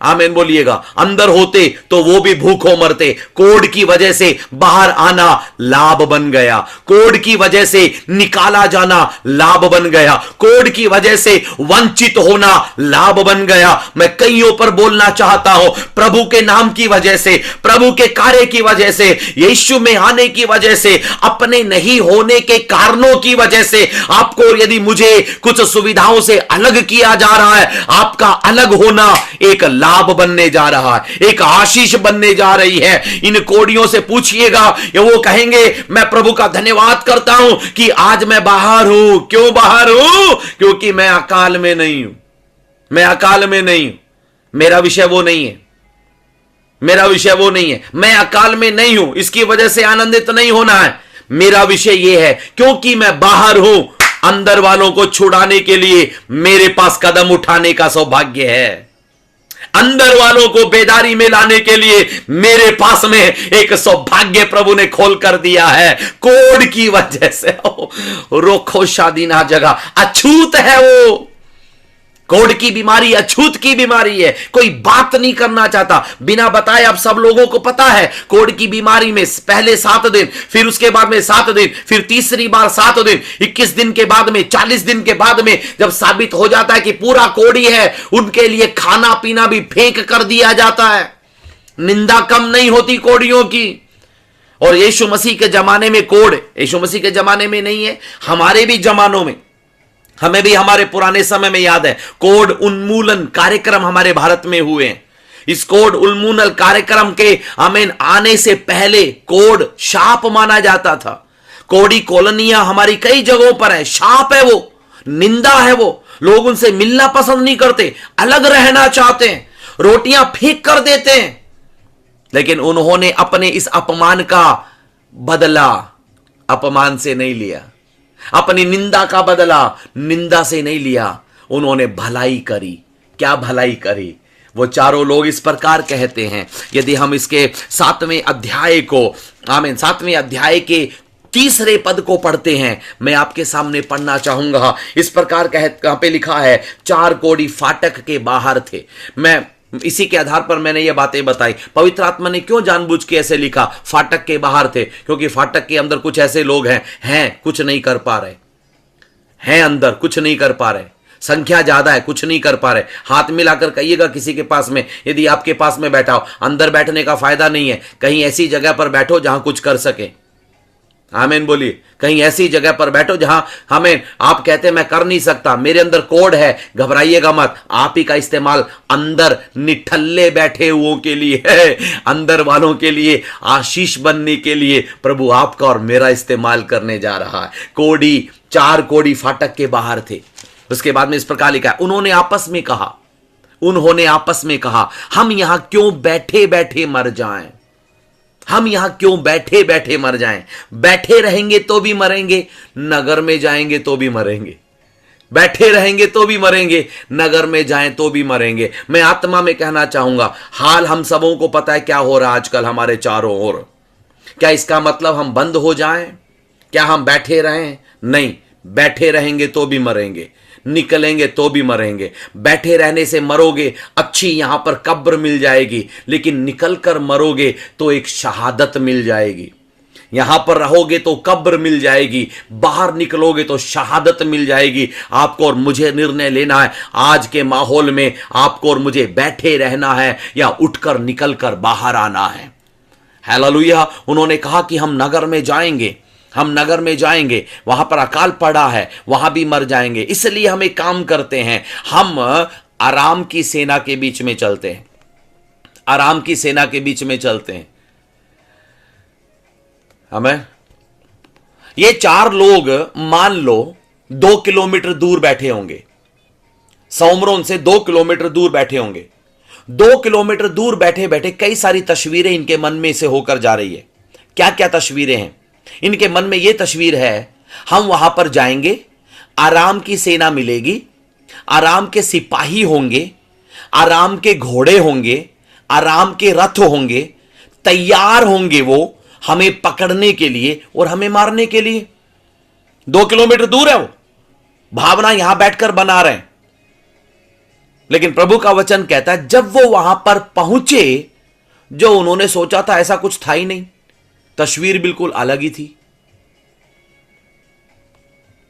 आमीन बोलिएगा। अंदर होते तो वो भी भूखों मरते। कोड की वजह से बाहर आना लाभ बन गया, कोड की वजह से निकाला जाना लाभ बन गया, कोड की वजह से वंचित होना लाभ बन गया। मैं कईयों पर बोलना चाहता हूं, प्रभु के नाम की वजह से, प्रभु के कार्य की वजह से, यीशु में आने की वजह से, अपने नहीं होने के कारणों की वजह से, आपको यदि मुझे कुछ सुविधाओं से अलग किया जा रहा है, आपका अलग होना एक लाभ बनने जा रहा है, एक आशीष बनने जा रही है। इन कोड़ियों से पूछिएगा, वो कहेंगे मैं प्रभु का धन्यवाद करता हूं कि आज मैं बाहर हूं। क्यों बाहर हूं? क्योंकि मैं अकाल में नहीं हूं, मैं अकाल में नहीं हूं। मेरा विषय वो नहीं है, मेरा विषय वो नहीं है। मैं अकाल में नहीं हूं, इसकी वजह से आनंदित नहीं होना है। मेरा विषय यह है, क्योंकि मैं बाहर हूं, अंदर वालों को छुड़ाने के लिए मेरे पास कदम उठाने का सौभाग्य है। अंदर वालों को बेदारी में लाने के लिए मेरे पास में एक सौभाग्य प्रभु ने खोल कर दिया है। कोड की वजह से रोखो शादी ना जगह, अछूत है वो। कोड की बीमारी अछूत की बीमारी है। कोई बात नहीं करना चाहता बिना बताए। अब सब लोगों को पता है कोड की बीमारी में पहले 7 दिन, फिर उसके बाद में 7 दिन, फिर तीसरी बार 7 दिन, 21 दिन के बाद में, 40 दिन के बाद में जब साबित हो जाता है कि पूरा कोड़ी है, उनके लिए खाना पीना भी फेंक कर दिया जाता है। निंदा कम नहीं होती कोड़ियों की। और यीशु मसीह के जमाने में कोड, यीशु मसीह के जमाने में नहीं है, हमारे भी जमानों में, हमें भी हमारे पुराने समय में याद है कोड उन्मूलन कार्यक्रम हमारे भारत में हुए हैं। इस कोड उन्मूलन कार्यक्रम के आमीन आने से पहले कोड शाप माना जाता था। कोड़ी कॉलोनियां हमारी कई जगहों पर है, शाप है वो, निंदा है वो। लोग उनसे मिलना पसंद नहीं करते, अलग रहना चाहते हैं, रोटियां फेंक कर देते हैं। लेकिन उन्होंने अपने इस अपमान का बदला अपमान से नहीं लिया, अपनी निंदा का बदला निंदा से नहीं लिया। उन्होंने भलाई करी। क्या भलाई करी? वो चारों लोग इस प्रकार कहते हैं। यदि हम इसके 7वें अध्याय को, आमीन, 7वें अध्याय के 3रे पद को पढ़ते हैं, मैं आपके सामने पढ़ना चाहूंगा। इस प्रकार कहां पे लिखा है, 4 कोड़ी फाटक के बाहर थे। मैं इसी के आधार पर मैंने ये बातें बताई। पवित्र आत्मा ने क्यों जानबूझ के ऐसे लिखा फाटक के बाहर थे? क्योंकि फाटक के अंदर कुछ ऐसे लोग हैं कुछ नहीं कर पा रहे, हैं अंदर कुछ नहीं कर पा रहे, संख्या ज्यादा है, कुछ नहीं कर पा रहे। हाथ मिलाकर कहिएगा किसी के पास में, यदि आपके पास में बैठा हो, अंदर बैठने का फायदा नहीं है, कहीं ऐसी जगह पर बैठो जहां कुछ कर सके। आमीन बोलिए। कहीं ऐसी जगह पर बैठो जहां हमें आप कहते हैं मैं कर नहीं सकता, मेरे अंदर कोड है, घबराइएगा मत। आप ही का इस्तेमाल अंदर निठल्ले बैठे हुओं के लिए है, अंदर वालों के लिए आशीष बनने के लिए प्रभु आपका और मेरा इस्तेमाल करने जा रहा है। कोड़ी, 4 कोड़ी फाटक के बाहर थे। उसके बाद में इस प्रकार लिखा है, उन्होंने आपस में कहा हम यहां क्यों बैठे बैठे मर जाएं, हम यहां क्यों बैठे बैठे मर जाएं। बैठे रहेंगे तो भी मरेंगे, नगर में जाएंगे तो भी मरेंगे। बैठे रहेंगे तो भी मरेंगे, नगर में जाएं तो भी मरेंगे। मैं आत्मा में कहना चाहूंगा, हाल हम सबों को पता है क्या हो रहा है आजकल हमारे चारों ओर। क्या इसका मतलब हम बंद हो जाएं? क्या हम बैठे रहें? नहीं, बैठे रहेंगे तो भी मरेंगे, निकलेंगे तो भी मरेंगे। बैठे रहने से मरोगे, अच्छी यहां पर कब्र मिल जाएगी, लेकिन निकल कर मरोगे तो एक शहादत मिल जाएगी। यहां पर रहोगे तो कब्र मिल जाएगी, बाहर निकलोगे तो शहादत मिल जाएगी। आपको और मुझे निर्णय लेना है आज के माहौल में, आपको और मुझे बैठे रहना है या उठकर निकलकर बाहर आना है। हालेलुया। उन्होंने कहा कि हम नगर में जाएंगे, हम नगर में जाएंगे, वहां पर अकाल पड़ा है, वहां भी मर जाएंगे। इसलिए हम एक काम करते हैं, हम आराम की सेना के बीच में चलते हैं, आराम की सेना के बीच में चलते हैं। हमें ये 4 लोग मान लो 2 किलोमीटर दूर बैठे होंगे, सोमरोन से 2 किलोमीटर दूर बैठे होंगे। 2 किलोमीटर दूर बैठे बैठे कई सारी तस्वीरें इनके मन में से होकर जा रही है। क्या क्या तस्वीरें हैं इनके मन में? यह तस्वीर है, हम वहां पर जाएंगे, आराम की सेना मिलेगी, आराम के सिपाही होंगे, आराम के घोड़े होंगे, आराम के रथ होंगे, तैयार होंगे वो हमें पकड़ने के लिए और हमें मारने के लिए। 2 किलोमीटर दूर है वो, भावना यहां बैठकर बना रहे हैं। लेकिन प्रभु का वचन कहता है जब वो वहां पर पहुंचे, जो उन्होंने सोचा था ऐसा कुछ था ही नहीं, तस्वीर बिल्कुल अलग ही थी।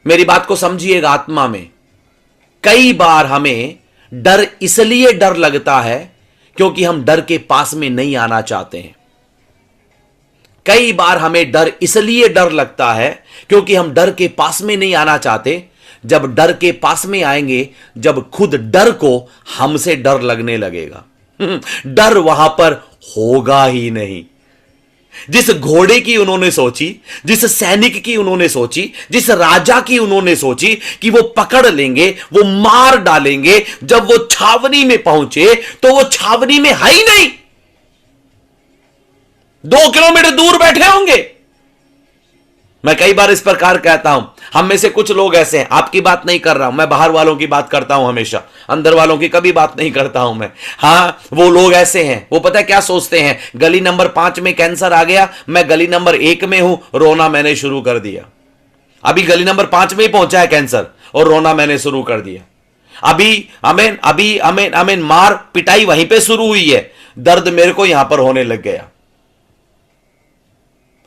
मेरी बात को समझिएगा आत्मा में। कई बार हमें डर इसलिए डर लगता है क्योंकि हम डर के पास में नहीं आना चाहते हैं। कई बार हमें डर इसलिए डर लगता है क्योंकि हम डर के पास में नहीं आना चाहते। जब डर के पास में आएंगे, जब खुद डर को हमसे डर लगने लगेगा, डर वहां पर होगा ही नहीं। जिस घोड़े की उन्होंने सोची, जिस सैनिक की उन्होंने सोची, जिस राजा की उन्होंने सोची कि वो पकड़ लेंगे, वो मार डालेंगे, जब वो छावनी में पहुंचे तो वो छावनी में है ही नहीं। 2 किलोमीटर दूर बैठे होंगे, मैं कई बार इस प्रकार कहता हूं, हम में से कुछ लोग ऐसे हैं, आपकी बात नहीं कर रहा हूं मैं, बाहर वालों की बात करता हूं हमेशा, अंदर वालों की कभी बात नहीं करता हूं मैं। हां, वो लोग ऐसे हैं, वो पता है क्या सोचते हैं, गली नंबर 5 में कैंसर आ गया, मैं गली नंबर 1 में हूं, रोना मैंने शुरू कर दिया। अभी गली नंबर 5 में ही पहुंचा है कैंसर और रोना मैंने शुरू कर दिया। अभी मार पिटाई वहीं पे शुरू हुई है, दर्द मेरे को यहां पर होने लग गया।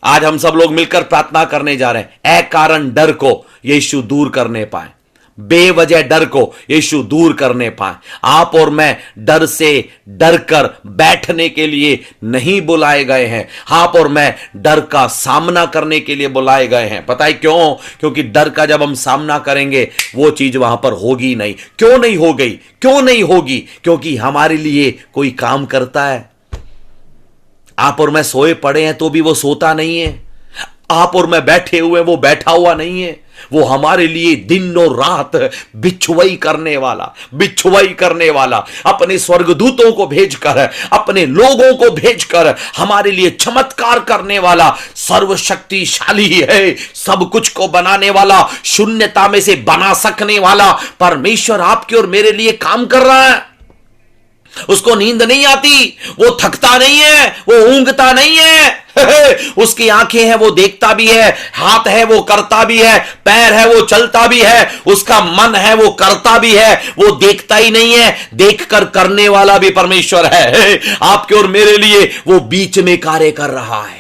आज हम सब लोग मिलकर प्रार्थना करने जा रहे हैं, ए कारण डर को यीशु दूर करने पाए, बेवजह डर को यीशु दूर करने पाए। आप और मैं डर से डर कर बैठने के लिए नहीं बुलाए गए हैं, आप और मैं डर का सामना करने के लिए बुलाए गए हैं। पता है क्यों? क्योंकि डर का जब हम सामना करेंगे वो चीज वहां पर होगी नहीं। क्यों नहीं हो गई? क्यों नहीं होगी? क्योंकि हमारे लिए कोई काम करता है। आप और मैं सोए पड़े हैं तो भी वो सोता नहीं है, आप और मैं बैठे हुए वो बैठा हुआ नहीं है। वो हमारे लिए दिन और रात बिछुआई करने वाला अपने स्वर्गदूतों को भेजकर, अपने लोगों को भेजकर हमारे लिए चमत्कार करने वाला सर्वशक्तिशाली है। सब कुछ को बनाने वाला, शून्यता में से बना सकने वाला परमेश्वर आपके और मेरे लिए काम कर रहा है। उसको नींद नहीं आती, वो थकता नहीं है, वो ऊंघता नहीं है। उसकी आंखें हैं, वो देखता भी है, हाथ है वो करता भी है, पैर है वो चलता भी है, उसका मन है वो करता भी है। वो देखता ही नहीं है, देखकर करने वाला भी परमेश्वर है। आपके और मेरे लिए वो बीच में कार्य कर रहा है,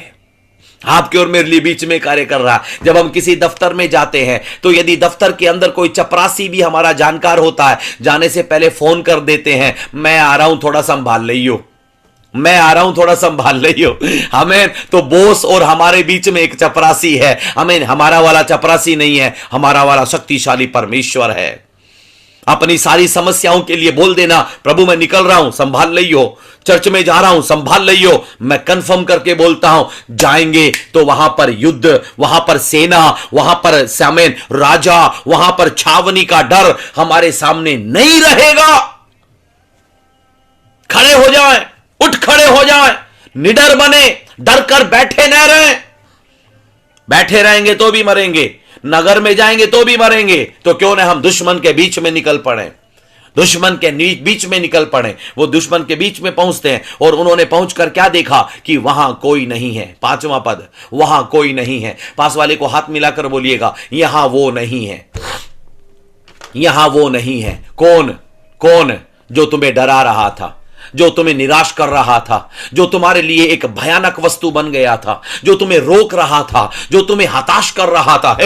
आपके और मेरे लिए बीच में कार्य कर रहा है। जब हम किसी दफ्तर में जाते हैं तो यदि दफ्तर के अंदर कोई चपरासी भी हमारा जानकार होता है, जाने से पहले फोन कर देते हैं, मैं आ रहा हूं थोड़ा संभाल लियो, मैं आ रहा हूं थोड़ा संभाल लियो। हमें तो बॉस और हमारे बीच में एक चपरासी है, हमें हमारा वाला चपरासी नहीं है, हमारा वाला शक्तिशाली परमेश्वर है। अपनी सारी समस्याओं के लिए बोल देना, प्रभु मैं निकल रहा हूं संभाल लियो, चर्च में जा रहा हूं संभाल लियो। मैं कंफर्म करके बोलता हूं, जाएंगे तो वहां पर युद्ध, वहां पर सेना, वहां पर सामेन राजा, वहां पर छावनी का डर हमारे सामने नहीं रहेगा। खड़े हो जाएं, उठ खड़े हो जाएं, निडर बने, डर कर बैठे न रहें। बैठे रहेंगे तो भी मरेंगे, नगर में जाएंगे तो भी मरेंगे, तो क्यों ना हम दुश्मन के बीच में निकल पड़े, दुश्मन के बीच में निकल पड़े। वो दुश्मन के बीच में पहुंचते हैं और उन्होंने पहुंचकर क्या देखा कि वहां कोई नहीं है। 5वां पद, वहां कोई नहीं है। पास वाले को हाथ मिलाकर बोलिएगा, यहां वो नहीं है, यहां वो नहीं है। कौन? जो तुम्हें डरा रहा था, जो तुम्हें निराश कर रहा था, जो तुम्हारे लिए एक भयानक वस्तु बन गया था, जो तुम्हें रोक रहा था, जो तुम्हें हताश कर रहा था,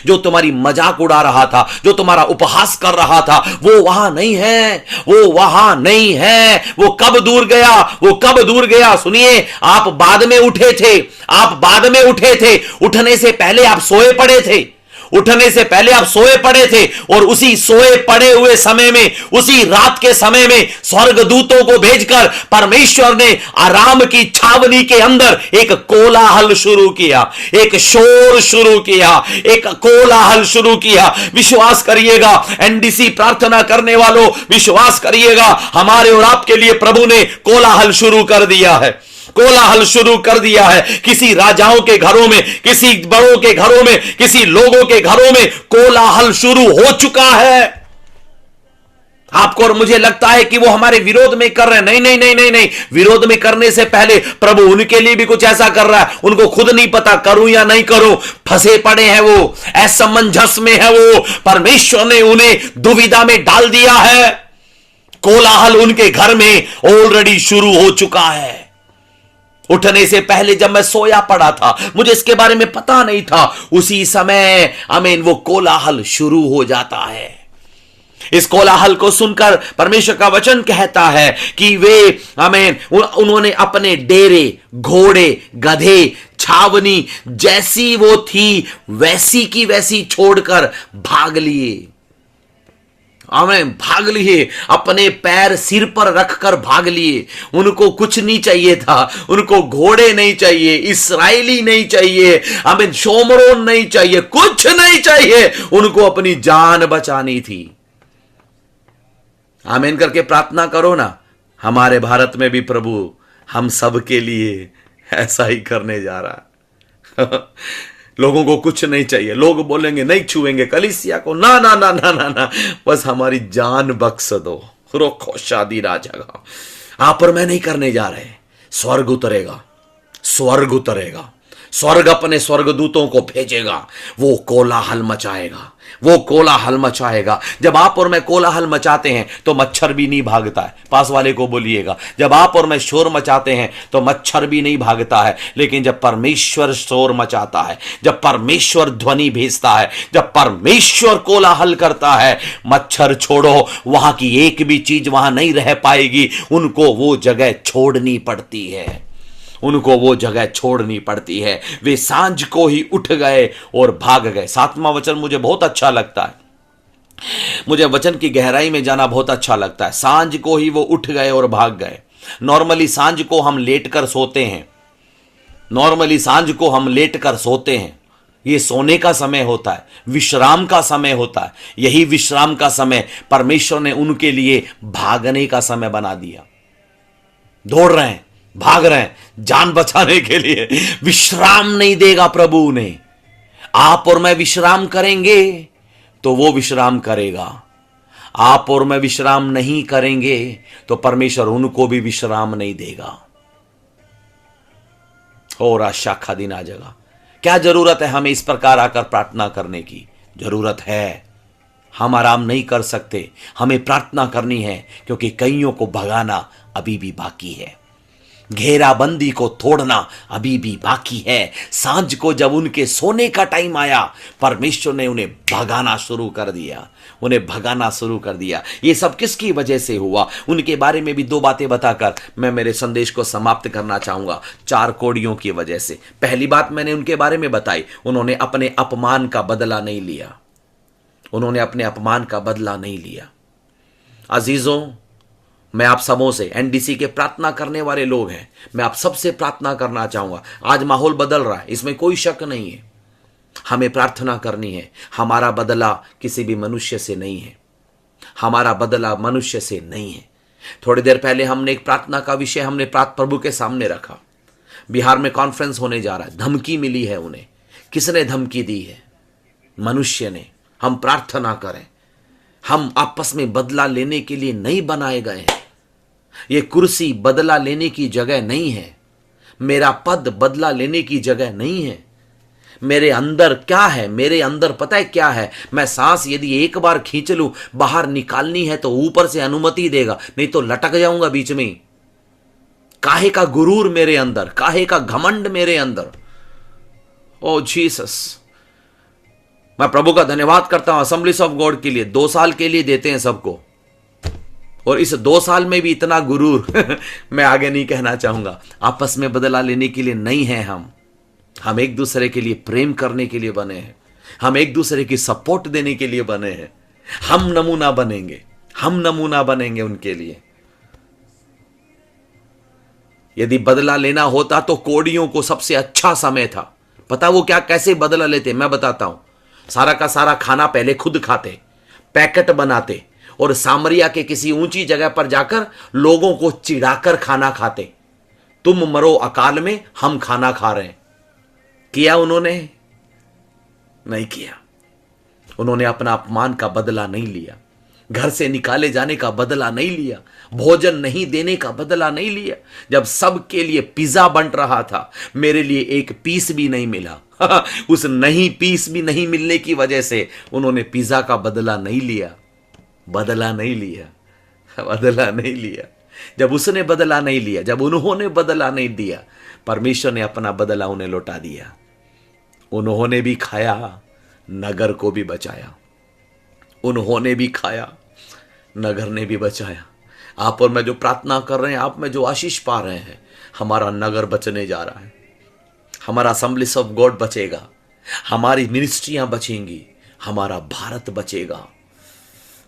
जो तुम्हारी मजाक उड़ा रहा था, जो तुम्हारा उपहास कर रहा था, वो वहां नहीं है, वो वहां नहीं है। वो कब दूर गया? वो कब दूर गया? सुनिए, आप बाद में उठे थे, आप बाद में उठे थे, उठने से पहले आप सोए पड़े थे, उठने से पहले आप सोए पड़े थे। और उसी सोए पड़े हुए समय में, उसी रात के समय में स्वर्गदूतों को भेजकर परमेश्वर ने आराम की छावनी के अंदर एक कोलाहल शुरू किया, एक शोर शुरू किया, एक कोलाहल शुरू किया। विश्वास करिएगा, एनडीसी प्रार्थना करने वालों विश्वास करिएगा, हमारे और आपके लिए प्रभु ने कोलाहल शुरू कर दिया है, कोलाहल शुरू कर दिया है। किसी राजाओं के घरों में, किसी बड़ों के घरों में, किसी लोगों के घरों में कोलाहल शुरू हो चुका है। आपको और मुझे लगता है कि वो हमारे विरोध में कर रहे हैं। नहीं नहीं नहीं नहीं नहीं, विरोध में करने से पहले प्रभु उनके लिए भी कुछ ऐसा कर रहा है, उनको खुद नहीं पता करूं या नहीं करूं, फंसे पड़े हैं वो, असमंजस में है वो। परमेश्वर ने उन्हें दुविधा में डाल दिया है। कोलाहल उनके घर में ऑलरेडी शुरू हो चुका है। उठने से पहले जब मैं सोया पड़ा था, मुझे इसके बारे में पता नहीं था, उसी समय आमीन वो कोलाहल शुरू हो जाता है। इस कोलाहल को सुनकर परमेश्वर का वचन कहता है कि वे आमीन उन्होंने अपने डेरे, घोड़े, गधे, छावनी जैसी वो थी वैसी की वैसी छोड़कर भाग लिए। आमीन, भाग लिए, अपने पैर सिर पर रखकर भाग लिए। उनको कुछ नहीं चाहिए था, उनको घोड़े नहीं चाहिए, इस्राएली नहीं चाहिए, आमीन, शोमरोन नहीं चाहिए, कुछ नहीं चाहिए, उनको अपनी जान बचानी थी। आमीन करके प्रार्थना करो ना। हमारे भारत में भी प्रभु हम सब के लिए ऐसा ही करने जा रहा है। लोगों को कुछ नहीं चाहिए, लोग बोलेंगे नहीं छुएंगे कलीसिया को, ना ना ना ना ना ना, बस हमारी जान बख्श दो। रोको शादी ना जगह आप पर मैं नहीं करने जा रहे। स्वर्ग उतरेगा, स्वर्ग उतरेगा, स्वर्ग अपने स्वर्गदूतों को भेजेगा, वो कोलाहल मचाएगा, वो कोलाहल मचाएगा। जब आप और मैं कोलाहल मचाते हैं तो मच्छर भी नहीं भागता है। पास वाले को बोलिएगा, जब आप और मैं शोर मचाते हैं तो मच्छर भी नहीं भागता है, लेकिन जब परमेश्वर शोर मचाता है, जब परमेश्वर ध्वनि भेजता है, जब परमेश्वर कोलाहल करता है, मच्छर छोड़ो, वहां की एक भी चीज वहां नहीं रह पाएगी। उनको वो जगह छोड़नी पड़ती है, उनको वो जगह छोड़नी पड़ती है। वे सांझ को ही उठ गए और भाग गए। 7वां वचन मुझे बहुत अच्छा लगता है, मुझे वचन की गहराई में जाना बहुत अच्छा लगता है। सांझ को ही वो उठ गए और भाग गए। नॉर्मली सांझ को हम लेटकर सोते हैं, नॉर्मली सांझ को हम लेटकर सोते हैं। ये सोने का समय होता है, विश्राम का समय होता है। यही विश्राम का समय परमेश्वर ने उनके लिए भागने का समय बना दिया। दौड़ रहे हैं, भाग रहे हैं, जान बचाने के लिए। विश्राम नहीं देगा प्रभु उन्हें। आप और मैं विश्राम करेंगे तो वो विश्राम करेगा, आप और मैं विश्राम नहीं करेंगे तो परमेश्वर उनको भी विश्राम नहीं देगा। और शाखा दिन आ जगह। क्या जरूरत है हमें इस प्रकार आकर प्रार्थना करने की? जरूरत है। हम आराम नहीं कर सकते, हमें प्रार्थना करनी है, क्योंकि कईयों को भगाना अभी भी बाकी है, घेराबंदी को तोड़ना अभी भी बाकी है। सांझ को जब उनके सोने का टाइम आया, परमेश्वर ने उन्हें भगाना शुरू कर दिया, उन्हें भगाना शुरू कर दिया। ये सब किसकी वजह से हुआ? उनके बारे में भी 2 बातें बताकर मैं मेरे संदेश को समाप्त करना चाहूंगा। 4 कोड़ियों की वजह से। पहली बात मैंने उनके बारे में बताई, उन्होंने अपने अपमान का बदला नहीं लिया, उन्होंने अपने अपमान का बदला नहीं लिया। अजीजों, मैं आप सबों से, एनडीसी के प्रार्थना करने वाले लोग हैं, मैं आप सबसे प्रार्थना करना चाहूंगा। आज माहौल बदल रहा है, इसमें कोई शक नहीं है। हमें प्रार्थना करनी है। हमारा बदला किसी भी मनुष्य से नहीं है, हमारा बदला मनुष्य से नहीं है। थोड़ी देर पहले हमने एक प्रार्थना का विषय हमने प्रभु के सामने रखा। बिहार में कॉन्फ्रेंस होने जा रहा है, धमकी मिली है उन्हें। किसने धमकी दी है? मनुष्य ने। हम प्रार्थना करें। हम आपस में बदला लेने के लिए नहीं बनाए गए हैं। ये कुर्सी बदला लेने की जगह नहीं है, मेरा पद बदला लेने की जगह नहीं है। मेरे अंदर क्या है? मेरे अंदर पता है क्या है? मैं सांस यदि एक बार खींच लूं, बाहर निकालनी है तो ऊपर से अनुमति देगा, नहीं तो लटक जाऊंगा बीच में। काहे का गुरूर मेरे अंदर, काहे का घमंड मेरे अंदर। ओ जीसस, मैं प्रभु का धन्यवाद करता हूं असेंबलीज ऑफ गॉड के लिए। 2 साल के लिए देते हैं सबको, और इस 2 साल में भी इतना गुरूर मैं आगे नहीं कहना चाहूंगा। आपस में बदला लेने के लिए नहीं है हम एक दूसरे के लिए प्रेम करने के लिए बने हैं, हम एक दूसरे की सपोर्ट देने के लिए बने हैं। हम नमूना बनेंगे, हम नमूना बनेंगे उनके लिए। यदि बदला लेना होता तो कोड़ियों को सबसे अच्छा समय था। पता वो क्या कैसे बदला लेते? मैं बताता हूं। सारा का सारा खाना पहले खुद खाते, पैकेट बनाते, और सामरिया के किसी ऊंची जगह पर जाकर लोगों को चिढ़ाकर खाना खाते। तुम मरो अकाल में, हम खाना खा रहे हैं। किया उन्होंने? नहीं किया। उन्होंने अपना अपमान का बदला नहीं लिया, घर से निकाले जाने का बदला नहीं लिया, भोजन नहीं देने का बदला नहीं लिया। जब सबके लिए पिज्जा बन रहा था, मेरे लिए एक पीस भी नहीं मिला। उस नहीं पीस भी नहीं मिलने की वजह से उन्होंने पिज्जा का बदला नहीं लिया, बदला नहीं लिया, बदला नहीं लिया। जब उसने बदला नहीं लिया, जब उन्होंने बदला नहीं दिया, परमेश्वर ने अपना बदला उन्हें लौटा दिया। उन्होंने भी खाया, नगर को भी बचाया। उन्होंने भी खाया, नगर ने भी बचाया। आप और मैं जो प्रार्थना कर रहे हैं, आप में जो आशीष पा रहे हैं, हमारा नगर बचने जा रहा है, हमारा असेंबलीज ऑफ गॉड बचेगा, हमारी मिनिस्ट्रियां बचेंगी, हमारा भारत बचेगा,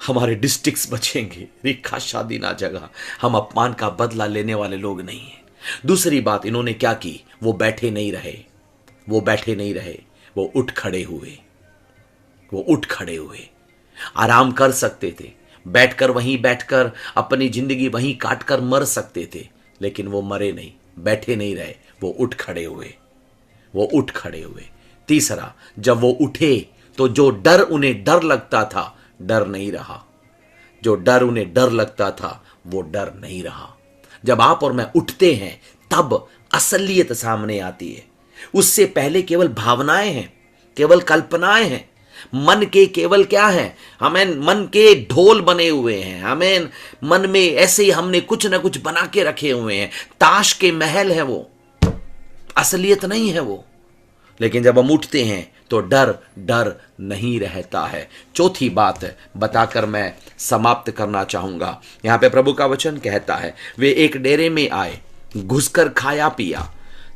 हमारे डिस्ट्रिक्ट्स बचेंगे। रिखा शादी ना जगह। हम अपमान का बदला लेने वाले लोग नहीं हैं। दूसरी बात, इन्होंने क्या की? वो बैठे नहीं रहे, वो बैठे नहीं रहे, वो उठ खड़े हुए, वो उठ खड़े हुए। आराम कर सकते थे, बैठकर वहीं बैठकर अपनी जिंदगी वहीं काटकर मर सकते थे, लेकिन वो मरे नहीं, बैठे नहीं रहे, वो उठ खड़े हुए, वो उठ खड़े हुए। तीसरा, जब वो उठे तो जो डर उन्हें डर लगता था, डर नहीं रहा। जो डर उन्हें डर लगता था, वो डर नहीं रहा। जब आप और मैं उठते हैं तब असलियत सामने आती है। उससे पहले केवल भावनाएं हैं, केवल कल्पनाएं हैं, मन के केवल क्या है, हमें मन के ढोल बने हुए हैं, हमें मन में ऐसे ही हमने कुछ ना कुछ बना के रखे हुए हैं, ताश के महल है वो, असलियत नहीं है वो। लेकिन जब हम उठते हैं तो डर डर नहीं रहता है। चौथी बात बताकर मैं समाप्त करना चाहूंगा। यहां पे प्रभु का वचन कहता है, वे एक डेरे में आए, घुसकर खाया पिया,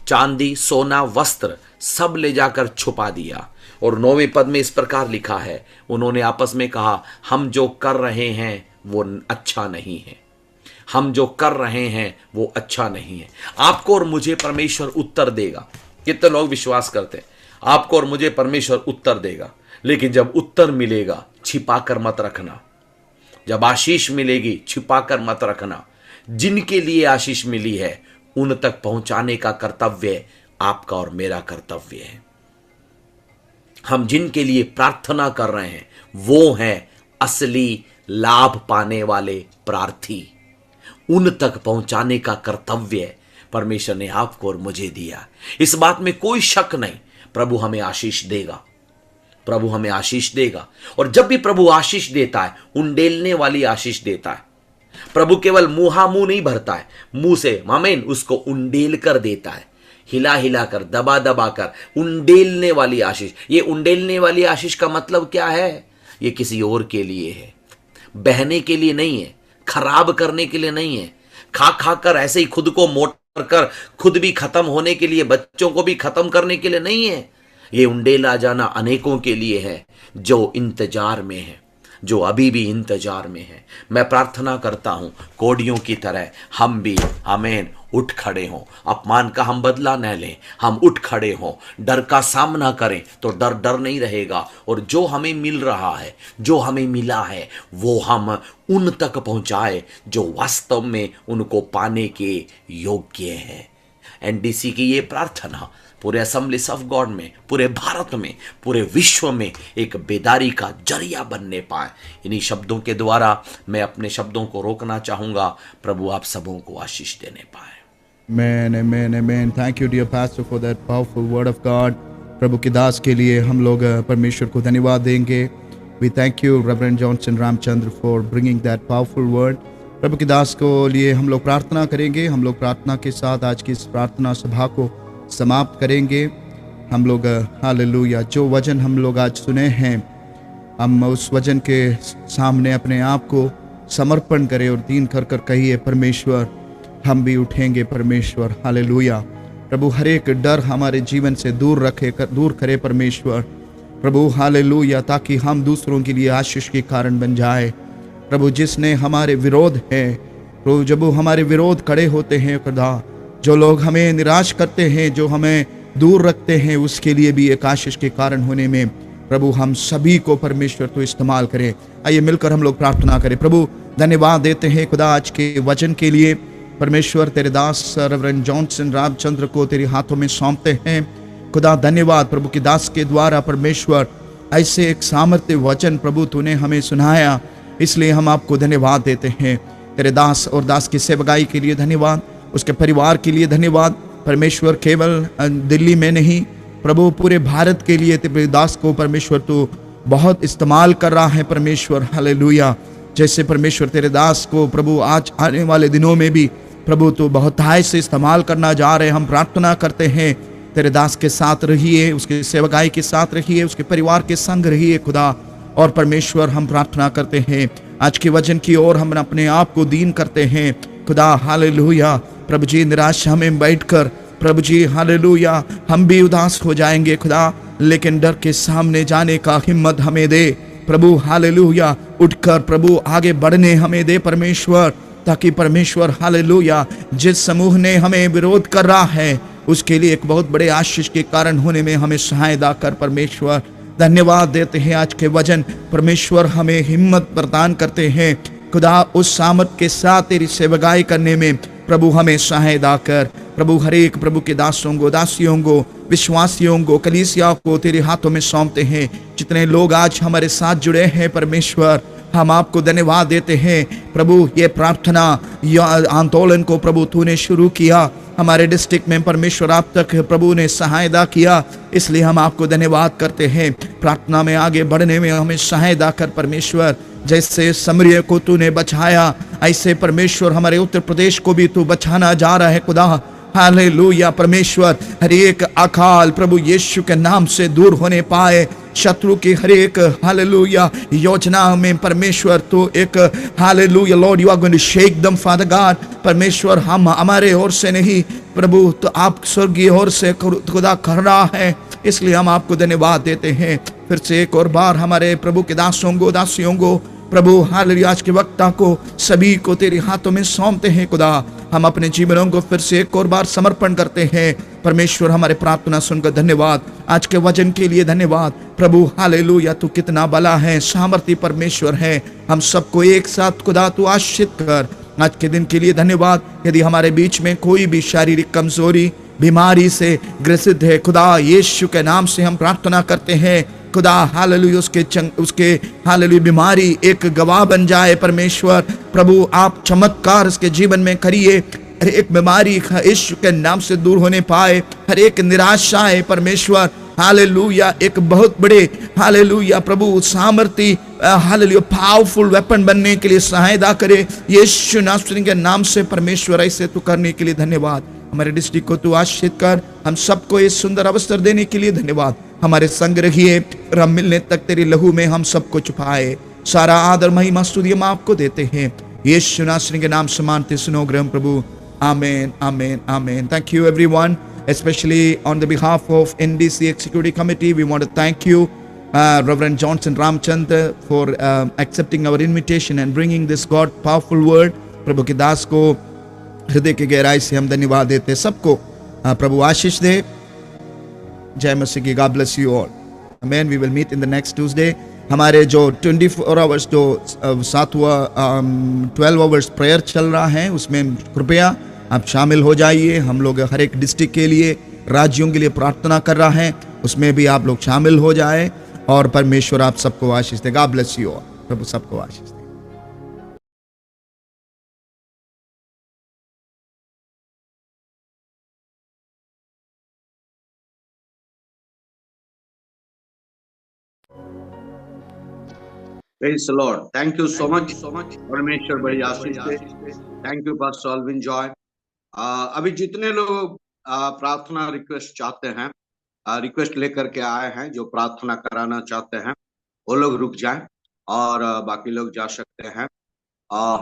चांदी सोना वस्त्र सब ले जाकर छुपा दिया। और 9वें पद में इस प्रकार लिखा है, उन्होंने आपस में कहा, हम जो कर रहे हैं वो अच्छा नहीं है, हम जो कर रहे हैं वो अच्छा नहीं है। आपको और मुझे परमेश्वर उत्तर देगा। कितने लोग विश्वास करते हैं आपको और मुझे परमेश्वर उत्तर देगा, लेकिन जब उत्तर मिलेगा छिपा कर मत रखना। जब आशीष मिलेगी छिपा कर मत रखना। जिनके लिए आशीष मिली है उन तक पहुंचाने का कर्तव्य आपका और मेरा कर्तव्य है। हम जिनके लिए प्रार्थना कर रहे हैं वो हैं असली लाभ पाने वाले प्रार्थी। उन तक पहुंचाने का कर्तव्य परमेश्वर ने आपको और मुझे दिया। इस बात में कोई शक नहीं, प्रभु हमें आशीष देगा, प्रभु हमें आशीष देगा। और जब भी प्रभु आशीष देता है, उंडेलने वाली आशीष देता है। प्रभु केवल मुंह नहीं भरता है, मुंह से आमीन उसको उंडेल कर देता है, हिला हिला कर, दबा दबा कर, उंडेलने वाली आशीष। ये उंडेलने वाली आशीष का मतलब क्या है? ये किसी और के लिए है, बहने के लिए नहीं है, खराब करने के लिए नहीं है, खा खा कर ऐसे ही खुद को मोटा कर खुद भी खत्म होने के लिए, बच्चों को भी खत्म करने के लिए नहीं है। ये उंडेला जाना अनेकों के लिए है जो इंतजार में है, जो अभी भी इंतजार में है। मैं प्रार्थना करता हूं कोड़ियों की तरह हम भी आमीन उठ खड़े हों, अपमान का हम बदला न लें, हम उठ खड़े हों, डर का सामना करें तो डर डर नहीं रहेगा। और जो हमें मिल रहा है, जो हमें मिला है, वो हम उन तक पहुंचाए जो वास्तव में उनको पाने के योग्य है। एनडीसी की ये प्रार्थना पूरे असेंबलीज ऑफ गॉड में, पूरे भारत में, पूरे विश्व में एक बेदारी का जरिया बनने पाए। इन्हीं शब्दों के द्वारा मैं अपने शब्दों को रोकना चाहूंगा। प्रभु आप सबों को आशीष देने पाए। Amen, amen, amen. Thank you, dear pastor, for that powerful word of God. प्रभु के दास के लिए हम लोग परमेश्वर को धन्यवाद देंगे। We thank you, Reverend Johnson Ramchandra, for bringing that powerful word. प्रभु के दास को लिए हम लोग प्रार्थना करेंगे। हम लोग प्रार्थना के साथ आज की इस प्रार्थना सभा को समाप्त करेंगे। हम लोग हालेलुया, जो वचन हम लोग आज सुने हैं, हम उस वचन के सामने अपने आप को समर्पण करें और दीन कर कर कहिए, परमेश्वर हम भी उठेंगे। परमेश्वर हालेलुया, प्रभु हर एक डर हमारे जीवन से दूर करे परमेश्वर। प्रभु हालेलुया, ताकि हम दूसरों के लिए आशीष के कारण बन जाए। प्रभु जिसने हमारे विरोध है, प्रभु जब वो हमारे विरोध खड़े होते हैं खुदा, जो लोग हमें निराश करते हैं, जो हमें दूर रखते हैं, उसके लिए भी एक आशीष के कारण होने में प्रभु हम सभी को परमेश्वर तो इस्तेमाल करें। आइए मिलकर हम लोग प्रार्थना करें। प्रभु धन्यवाद देते हैं खुदा आज के वचन के लिए। परमेश्वर तेरे दास रेवरेंड जॉनसन रामचंद्र को तेरे हाथों में सौंपते हैं खुदा। धन्यवाद प्रभु के दास के द्वारा परमेश्वर ऐसे एक सामर्थ्य वचन प्रभु तूने हमें सुनाया, इसलिए हम आपको धन्यवाद देते हैं। तेरे दास और दास की सेवकाई के लिए धन्यवाद, उसके परिवार के लिए धन्यवाद। परमेश्वर केवल दिल्ली में नहीं प्रभु पूरे भारत के लिए तेरे दास को परमेश्वर तू बहुत इस्तेमाल कर रहा है परमेश्वर। हालेलुया, जैसे परमेश्वर तेरे दास को प्रभु आज आने वाले दिनों में भी प्रभु तो बहुतायत से इस्तेमाल करना जा रहे हैं। हम प्रार्थना करते हैं तेरे दास के साथ रहिए, उसके सेवकाई के साथ रहिए, उसके परिवार के संग रहिए खुदा। और परमेश्वर हम प्रार्थना करते हैं आज के वचन की ओर हम अपने आप को दीन करते हैं खुदा। हालेलुया प्रभु जी, निराशा में बैठकर प्रभु जी हालेलुया हम भी उदास हो जाएंगे खुदा, लेकिन डर के सामने जाने का हिम्मत हमें दे प्रभु। हालेलुया उठकर प्रभु आगे बढ़ने हमें दे परमेश्वर, ताकि परमेश्वर हालेलुया जिस समूह ने हमें विरोध कर रहा है उसके लिए एक बहुत बड़े आशीष के कारण होने में हमें सहायता कर परमेश्वर। धन्यवाद देते हैं आज के वचन परमेश्वर हमें हिम्मत प्रदान करते हैं खुदा। उस सामर्थ के साथ तेरी सेवकाई करने में प्रभु हमें सहायता कर प्रभु। हर एक प्रभु के दासों को दासियों को विश्वासियों को, कलीसिया को तेरे हाथों में सौंपते हैं। जितने लोग आज हमारे साथ जुड़े हैं परमेश्वर, हम आपको धन्यवाद देते हैं प्रभु। ये प्रार्थना आंदोलन को प्रभु तूने शुरू किया हमारे डिस्ट्रिक्ट में परमेश्वर, आप तक प्रभु ने सहायता किया, इसलिए हम आपको धन्यवाद करते हैं। प्रार्थना में आगे बढ़ने में हमें सहायता कर परमेश्वर। जैसे समरिया को तूने बचाया, ऐसे परमेश्वर हमारे उत्तर प्रदेश को भी तू बचाना जा रहा है खुदा। हालेलुया परमेश्वर, हर एक अकाल प्रभु यीशु के नाम से दूर होने पाए। शत्रु की हर एक हालेलुया योजना में परमेश्वर तो एक hallelujah Lord you are going to shake them Father God. परमेश्वर हम हमारे ओर से नहीं प्रभु, तो आप स्वर्गीय ओर से खुदा कर रहा है, इसलिए हम आपको धन्यवाद देते हैं। फिर से एक और बार हमारे प्रभु के दासों को, दासियों को प्रभु हालेलुया आज के वक्ता को सभी को तेरे हाथों में सौंपते हैं खुदा। हम अपने जीवनों को फिर से एक और बार समर्पण करते हैं परमेश्वर। हमारे प्रार्थना सुनकर धन्यवाद, आज के वचन के लिए धन्यवाद प्रभु। हालेलुया तू कितना भला है, सामर्थी परमेश्वर है। हम सबको एक साथ खुदा तू आशीषित कर। आज के दिन के लिए धन्यवाद। यदि हमारे बीच में कोई भी शारीरिक कमजोरी, बीमारी से ग्रसित है खुदा, यीशु के नाम से हम प्रार्थना करते हैं खुदा हालेलुया उसके हालेलुया बीमारी एक गवाह बन जाए परमेश्वर। प्रभु आप चमत्कार उसके जीवन में करिए, हर एक बीमारी यीशु के नाम से दूर होने पाए, हर एक निराशा है परमेश्वर हालेलुया एक बहुत बड़े हालेलुया प्रभु सामर्थी हालेलुया पावरफुल वेपन बनने के लिए सहायता करे यीशु नासरी के नाम से परमेश्वर। ऐसे तू करने के लिए धन्यवाद। हमारे डिस्ट्रिक्ट को तू आशीषित कर। हम सबको इस सुंदर अवसर देने के लिए धन्यवाद। हमारे संग रहिए, हम मिलने तक तेरे लहू में हम सबको छुपाए। सारा आदर महिमा स्तुति हम आपको देते हैं यीशु नासरी के नाम से मानते सुनो ग्रह प्रभु। आमेन amen amen. Thank you everyone, especially on the behalf of NDC Executive Committee. We want to thank you Reverend Johnson Ramchandra for accepting our invitation and bringing this God powerful word. प्रभु के दास को हृदय की गहराई से हम धन्यवाद देते। सबको प्रभु आशीष दे। जय मसीह की। God bless you all. Amen. We will meet in the next Tuesday. हमारे जो 24 आवर्स जो 12 आवर्स प्रेयर चल रहा है उसमें कृपया आप शामिल हो जाइए। हम लोग हर एक डिस्ट्रिक्ट के लिए, राज्यों के लिए प्रार्थना कर रहा है, उसमें भी आप लोग शामिल हो जाए और परमेश्वर आप सबको आशीष दे। God bless you all. प्रभु सबको आशीष दे। Praise the Lord. Thank you so much. परमेश्वर बड़ी आशीष दे। Thank you pastor Alvin Joy. अभी जितने लोग प्रार्थना रिक्वेस्ट चाहते हैं, रिक्वेस्ट लेकर के आए हैं, जो प्रार्थना कराना चाहते हैं वो लोग रुक जाएं और बाकी लोग जा सकते हैं।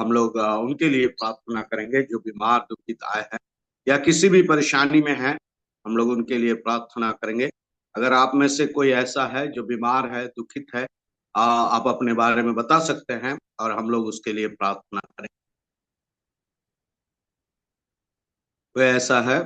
हम लोग उनके लिए प्रार्थना करेंगे जो बीमार दुखित आए हैं या किसी भी परेशानी में हैं, हम लोग उनके लिए प्रार्थना करेंगे। अगर आप में से कोई ऐसा है जो बीमार है, दुखित है, आप अपने बारे में बता सकते हैं और हम लोग उसके लिए प्रार्थना करें। कोई ऐसा है?